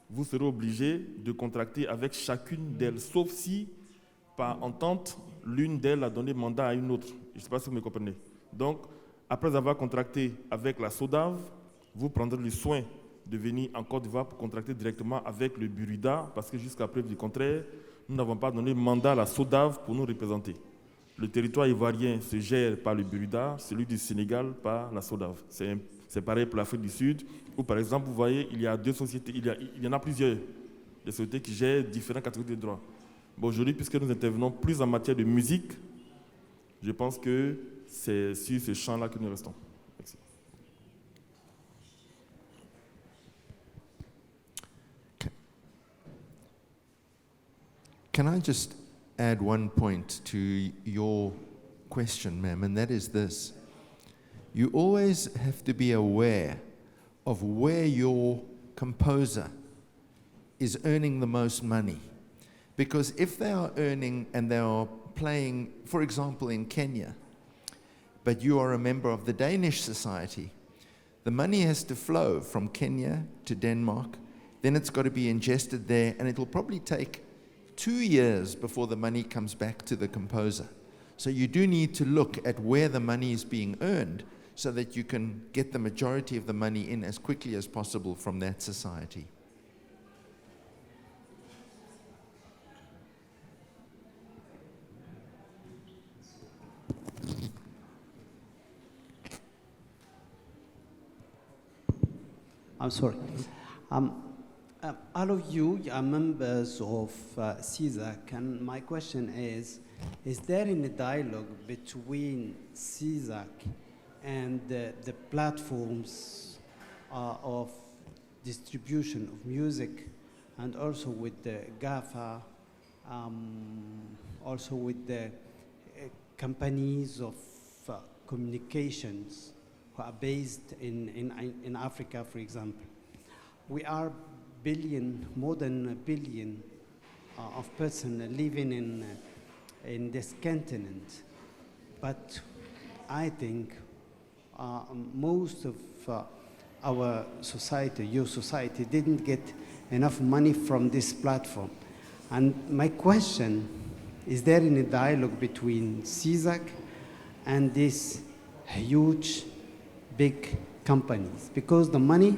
vous serez obligé de contracter avec chacune d'elles, sauf si, par entente, l'une d'elles a donné mandat à une autre. Je ne sais pas si vous me comprenez. Donc, après avoir contracté avec la SODAV, vous prendrez le soin de venir en Côte d'Ivoire pour contracter directement avec le Burida, parce que jusqu'à preuve du contraire, nous n'avons pas donné mandat à la SODAV pour nous représenter. Le territoire ivoirien se gère par le Burida, celui du Sénégal par la SODAV. C'est pareil pour l'Afrique du Sud, où par exemple, vous voyez, il y a deux sociétés, il y en a plusieurs, des sociétés qui gèrent différentes catégories de droits. Bon, aujourd'hui, puisque nous intervenons plus en matière de musique, je pense que c'est sur ce champ-là que nous restons. Merci. Can I just add one point to your question, ma'am, and that is this. You always have to be aware of where your composer is earning the most money. Because if they are earning and they are playing, for example, in Kenya, but you are a member of the Danish society, the money has to flow from Kenya to Denmark, then it's got to be ingested there, and it'll probably take 2 years before the money comes back to the composer. So you do need to look at where the money is being earned so that you can get the majority of the money in as quickly as possible from that society. I'm sorry. All of you are members of CISAC, and my question is there any dialogue between CISAC and the platforms of distribution of music, and also with the GAFA, also with the companies of communications who are based in Africa, for example? We are more than a billion of persons living in this continent, but I think most of our society, your society, didn't get enough money from this platform. And my question, is there any dialogue between CISAC and these huge, big companies? Because the money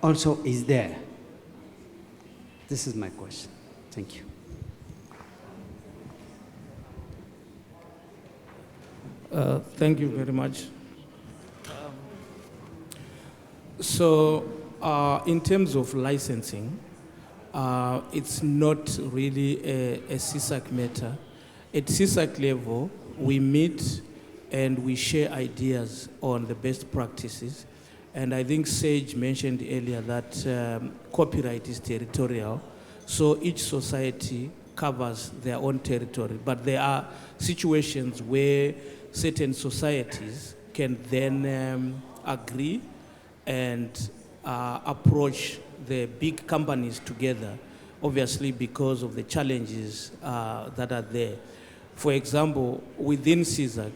also is there. This is my question. Thank you. Thank you very much. So, in terms of licensing, it's not really a CISAC matter. At CISAC level, we meet and we share ideas on the best practices. And I think Sage mentioned earlier that copyright is territorial, so each society covers their own territory. But there are situations where certain societies can then agree and approach the big companies together, obviously because of the challenges that are there. For example, within CISAC,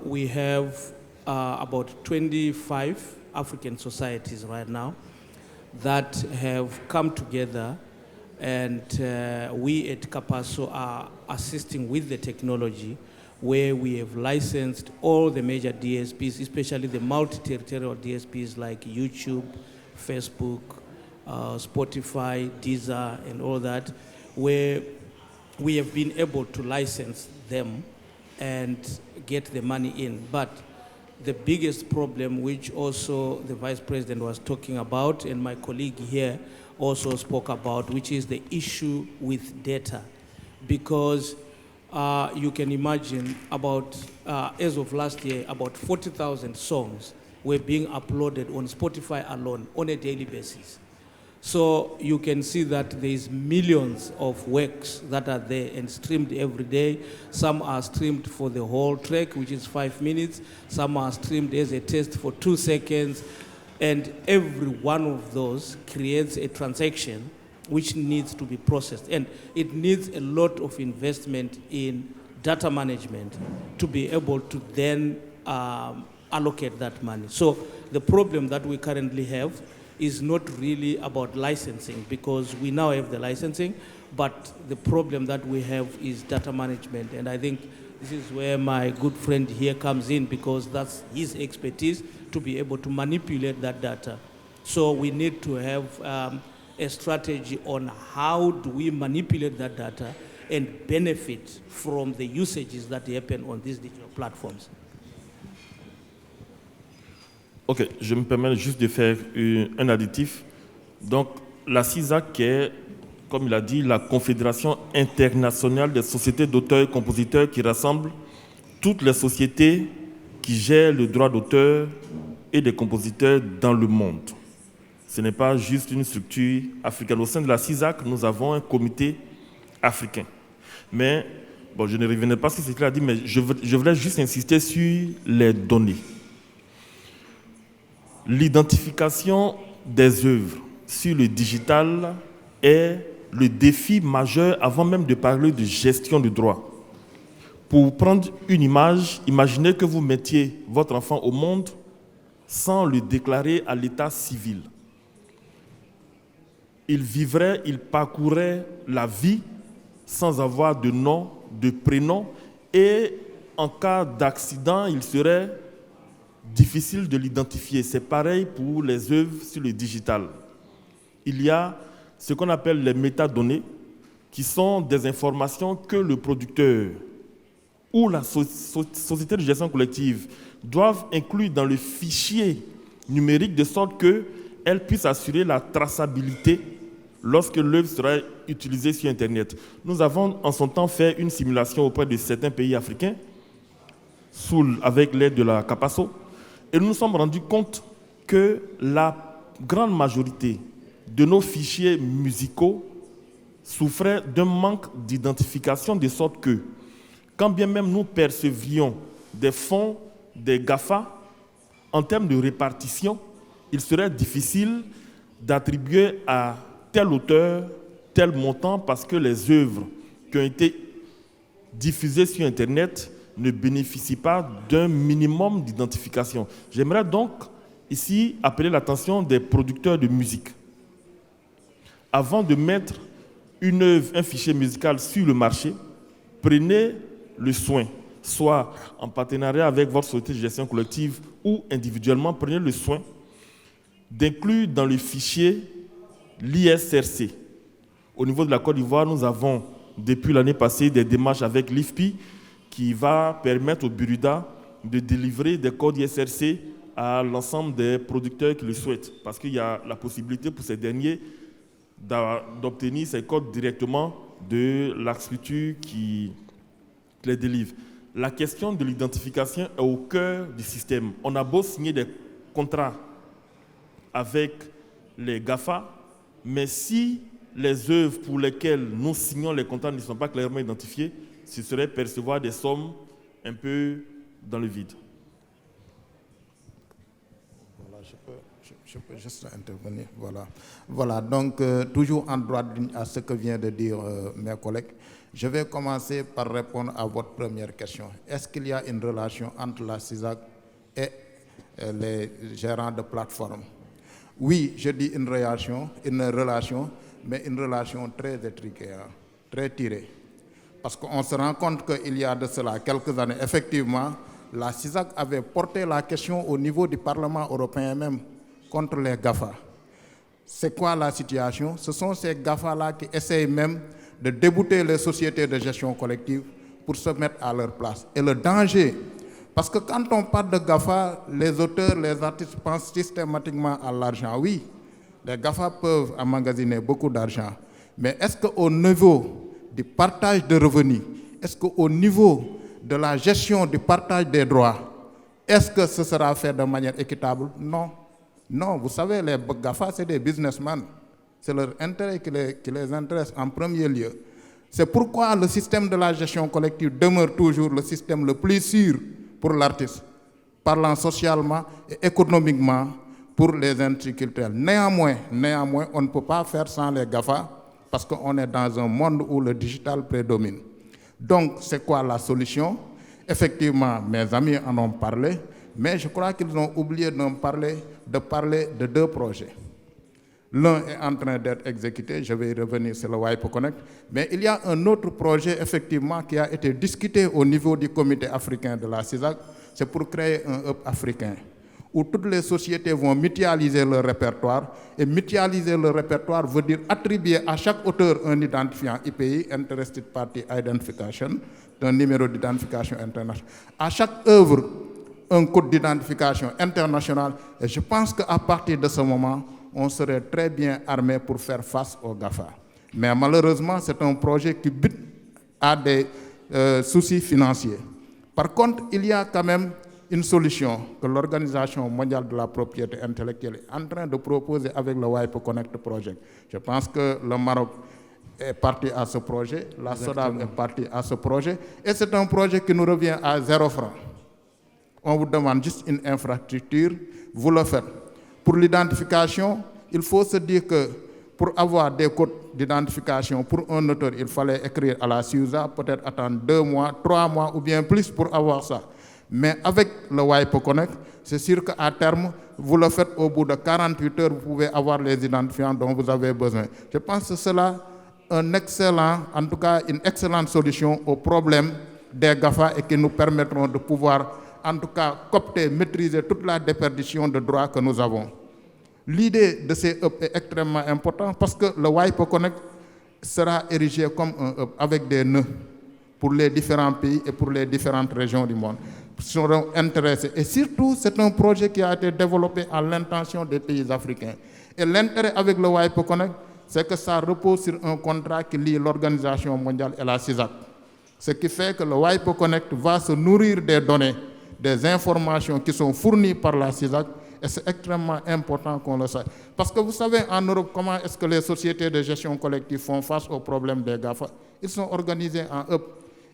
we have about 25 African societies right now that have come together, and we at Capasso are assisting with the technology, where we have licensed all the major DSPs, especially the multi-territorial DSPs like YouTube, Facebook, Spotify, Deezer, and all that, where we have been able to license them and get the money in. But the biggest problem, which also the Vice President was talking about, and my colleague here also spoke about, which is the issue with data. Because you can imagine about, as of last year, about 40,000 songs were being uploaded on Spotify alone on a daily basis. So you can see that there is millions of works that are there and streamed every day. Some are streamed for the whole track, which is 5 minutes. Some are streamed as a test for 2 seconds. And every one of those creates a transaction which needs to be processed. And it needs a lot of investment in data management to be able to then allocate that money. So the problem that we currently have is not really about licensing, because we now have the licensing, but the problem that we have is data management. And I think this is where my good friend here comes in, because that's his expertise to be able to manipulate that data. So we need to have a strategy on how do we manipulate that data and benefit from the usages that happen on these digital platforms. Ok, je me permets juste de faire un additif. Donc, la CISAC est, comme il a dit, la Confédération internationale des sociétés d'auteurs et compositeurs qui rassemble toutes les sociétés qui gèrent le droit d'auteur et des compositeurs dans le monde. Ce n'est pas juste une structure africaine. Au sein de la CISAC, nous avons un comité africain. Mais, bon, je ne reviendrai pas sur ce qu'il a dit, mais je voulais juste insister sur les données. L'identification des œuvres sur le digital est le défi majeur avant même de parler de gestion de droit. Pour prendre une image, imaginez que vous mettiez votre enfant au monde sans le déclarer à l'état civil. Il vivrait, il parcourrait la vie sans avoir de nom, de prénom, et en cas d'accident, il serait difficile de l'identifier. C'est pareil pour les œuvres sur le digital. Il y a ce qu'on appelle les métadonnées, qui sont des informations que le producteur ou la société de gestion collective doivent inclure dans le fichier numérique de sorte qu'elle puisse assurer la traçabilité lorsque l'œuvre sera utilisée sur Internet. Nous avons en son temps fait une simulation auprès de certains pays africains avec l'aide de la CAPASO, et nous nous sommes rendus compte que la grande majorité de nos fichiers musicaux souffraient d'un manque d'identification, de sorte que, quand bien même nous percevions des fonds des GAFA, en termes de répartition, il serait difficile d'attribuer à tel auteur tel montant parce que les œuvres qui ont été diffusées sur Internet ne bénéficient pas d'un minimum d'identification. J'aimerais donc ici appeler l'attention des producteurs de musique. Avant de mettre une œuvre, un fichier musical sur le marché, prenez le soin, soit en partenariat avec votre société de gestion collective ou individuellement, prenez le soin d'inclure dans le fichier l'ISRC. Au niveau de la Côte d'Ivoire, nous avons depuis l'année passée des démarches avec l'IFPI qui va permettre au Buruda de délivrer des codes ISRC à l'ensemble des producteurs qui le souhaitent, parce qu'il y a la possibilité pour ces derniers d'obtenir ces codes directement de la structure qui les délivre. La question de l'identification est au cœur du système. On a beau signer des contrats avec les GAFA, mais si les œuvres pour lesquelles nous signons les contrats ne sont pas clairement identifiées, ce serait percevoir des sommes un peu dans le vide. Voilà, je peux juste intervenir. Voilà, donc toujours en droit à ce que vient de dire mes collègues, je vais commencer par répondre à votre première question. Est-ce qu'il y a une relation entre la CISAC et les gérants de plateforme? Oui, je dis une relation, mais une relation très étriquée, très tirée. Parce qu'on se rend compte qu'il y a de cela quelques années, effectivement, la CISAC avait porté la question au niveau du Parlement européen même contre les GAFA. C'est quoi la situation? Ce sont ces GAFA-là qui essayent même de débouter les sociétés de gestion collective pour se mettre à leur place. Et le danger, parce que quand on parle de GAFA, les auteurs, les artistes pensent systématiquement à l'argent. Oui, les GAFA peuvent emmagasiner beaucoup d'argent, mais est-ce qu'au niveau du partage de revenus, est-ce qu'au niveau de la gestion du partage des droits, est-ce que ce sera fait de manière équitable? Non. Non, vous savez, les GAFA, c'est des businessmen. C'est leur intérêt qui les intéresse en premier lieu. C'est pourquoi le système de la gestion collective demeure toujours le système le plus sûr pour l'artiste, parlant socialement et économiquement pour les industries culturelles. Néanmoins, on ne peut pas faire sans les GAFA parce qu'on est dans un monde où le digital prédomine. Donc, c'est quoi la solution? Effectivement, mes amis en ont parlé, mais je crois qu'ils ont oublié de parler de deux projets. L'un est en train d'être exécuté, je vais y revenir, c'est le WIPO Connect, mais il y a un autre projet, effectivement, qui a été discuté au niveau du comité africain de la CISAC, c'est pour créer un hub africain, où toutes les sociétés vont mutualiser leur répertoire, et mutualiser leur répertoire veut dire attribuer à chaque auteur un identifiant IPI, Interested Party Identification, un numéro d'identification international. À chaque œuvre, un code d'identification international, et je pense qu'à partir de ce moment, on serait très bien armé pour faire face aux GAFA. Mais malheureusement, c'est un projet qui bute à des soucis financiers. Par contre, il y a quand même une solution que l'Organisation mondiale de la propriété intellectuelle est en train de proposer avec le WIPO Connect Project. Je pense que le Maroc est parti à ce projet, la SODAV est partie à ce projet, et c'est un projet qui nous revient à 0 francs. On vous demande juste une infrastructure, vous le faites. Pour l'identification, il faut se dire que pour avoir des codes d'identification pour un auteur, il fallait écrire à la SUSA, peut-être attendre 2 mois, 3 mois ou bien plus pour avoir ça. Mais avec le WIPO Connect, c'est sûr qu'à terme, vous le faites au bout de 48 heures, vous pouvez avoir les identifiants dont vous avez besoin. Je pense que cela un excellent, en tout cas une excellente solution au problème des GAFA et qui nous permettront de pouvoir, en tout cas, coopter, maîtriser toute la déperdition de droits que nous avons. L'idée de ces hubs est extrêmement importante parce que le WIPO Connect sera érigé comme un hub avec des nœuds pour les différents pays et pour les différentes régions du monde. Ils seront intéressés. Et surtout, c'est un projet qui a été développé à l'intention des pays africains. Et l'intérêt avec le WIPO Connect, c'est que ça repose sur un contrat qui lie l'Organisation mondiale et la CISAC. Ce qui fait que le WIPO Connect va se nourrir des données, des informations qui sont fournies par la CISAC, et c'est extrêmement important qu'on le sache. Parce que vous savez en Europe comment est-ce que les sociétés de gestion collective font face aux problèmes des GAFA. Ils sont organisés en hubs.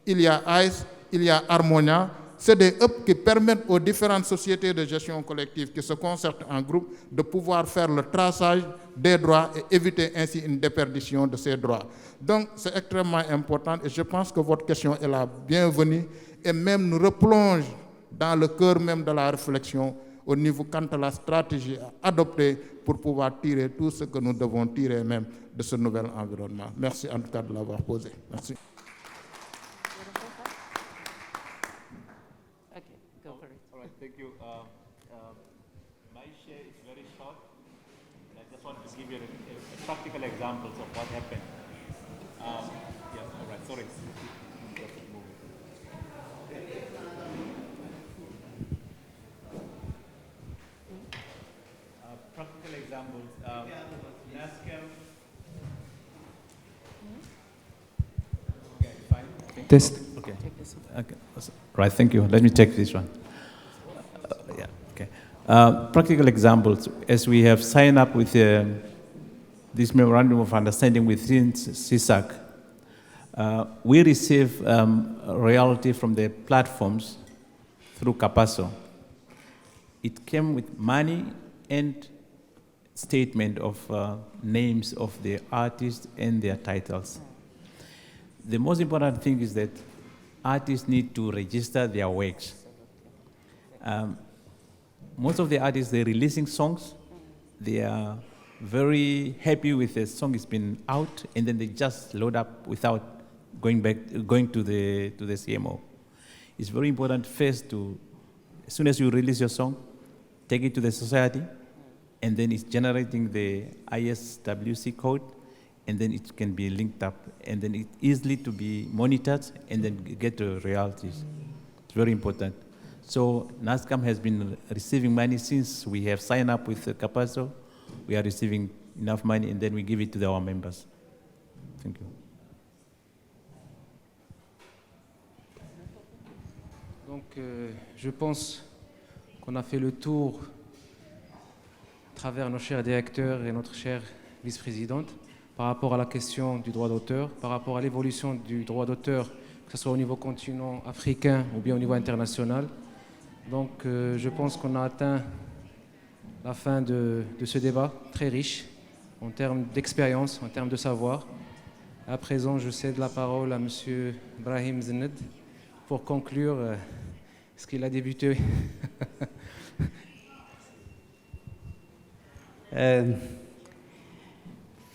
Il y a ICE, il y a Harmonia. C'est des hubs qui permettent aux différentes sociétés de gestion collective qui se concertent en groupe de pouvoir faire le traçage des droits et éviter ainsi une déperdition de ces droits. Donc c'est extrêmement important et je pense que votre question est la bienvenue et même nous replonge dans le cœur même de la réflexion au niveau quant à la stratégie à adopter pour pouvoir tirer tout ce que nous devons tirer même de ce nouvel environnement. Merci en tout cas de l'avoir posé. Merci. Thank you. My share is very short. I just want to give you a practical examples of what happened. Yes, all right, sorry. Practical examples. NASCAM. Okay, fine. Okay. Test. Okay. Okay. Right, thank you. Let me take this one. Practical examples, as we have signed up with this memorandum of understanding within CISAC, we receive royalty from the platforms through Capasso. It came with money and statement of names of the artists and their titles. The most important thing is that artists need to register their works. Most of the artists, they're releasing songs. They are very happy with the song has been out, and then they just load up without going to the CMO. It's very important first to, as soon as you release your song, take it to the society, and then it's generating the ISWC code, and then it can be linked up, and then it's easily to be monitored, and then get the royalties. It's very important. So NASCAM has been receiving money since we have signed up with Capasso. We are receiving enough money, and then we give it to our members. Thank you. Donc, je pense qu'on a fait le tour à travers nos chers directeurs et notre cher vice-présidente, par rapport à la question du droit d'auteur, par rapport à l'évolution du droit d'auteur, que ce soit au niveau continent africain ou bien au niveau international. Donc je pense qu'on a atteint la fin de ce débat très riche en termes d'expérience, en termes de savoir. À présent, je cède la parole à M. Brahim Zened pour conclure ce qu'il a débuté.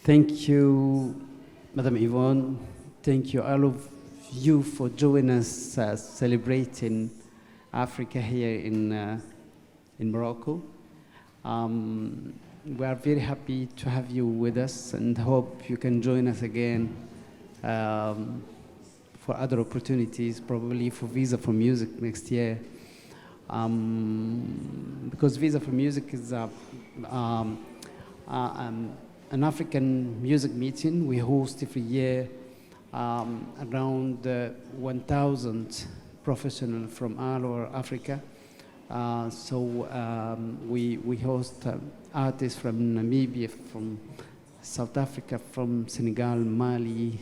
Thank you, Madam Yvonne. Thank you, all of you, for joining us celebrating Africa here in Morocco. We are very happy to have you with us and hope you can join us again for other opportunities, probably for Visa for Music next year. Because Visa for Music is an African music meeting we host every year. Around 1,000 professionals from all over Africa. We host artists from Namibia, from South Africa, from Senegal, Mali,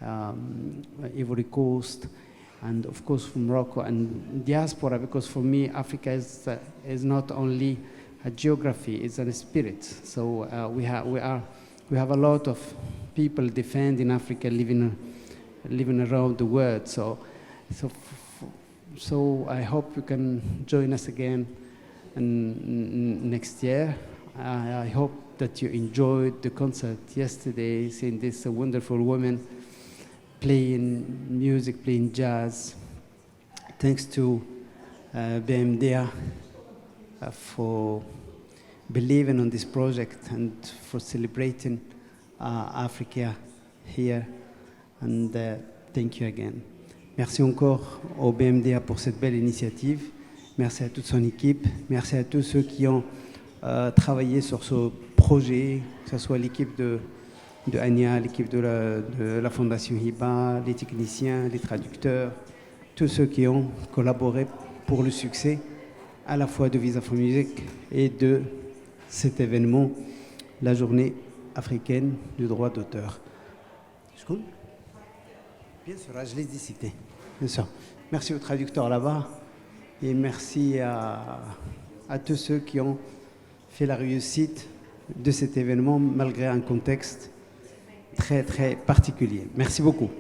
Ivory Coast, and of course from Morocco and diaspora, because for me Africa is not only a geography, it's a spirit. So we have a lot of people defending Africa, living around the world. So I hope you can join us again next year. I hope that you enjoyed the concert yesterday, seeing this wonderful woman playing music, playing jazz. Thanks to BMDA for believing on this project and for celebrating Africa here. And thank you again. Merci encore au BMDA pour cette belle initiative. Merci à toute son équipe. Merci à tous ceux qui ont travaillé sur ce projet, que ce soit l'équipe de Ania, l'équipe de la Fondation Hiba, les techniciens, les traducteurs, tous ceux qui ont collaboré pour le succès à la fois de Visa for Music et de cet événement, la journée africaine du droit d'auteur. Bien sûr, je l'ai dit, cité. Bien sûr. Merci aux traducteurs là-bas et merci à tous ceux qui ont fait la réussite de cet événement malgré un contexte très, très particulier. Merci beaucoup.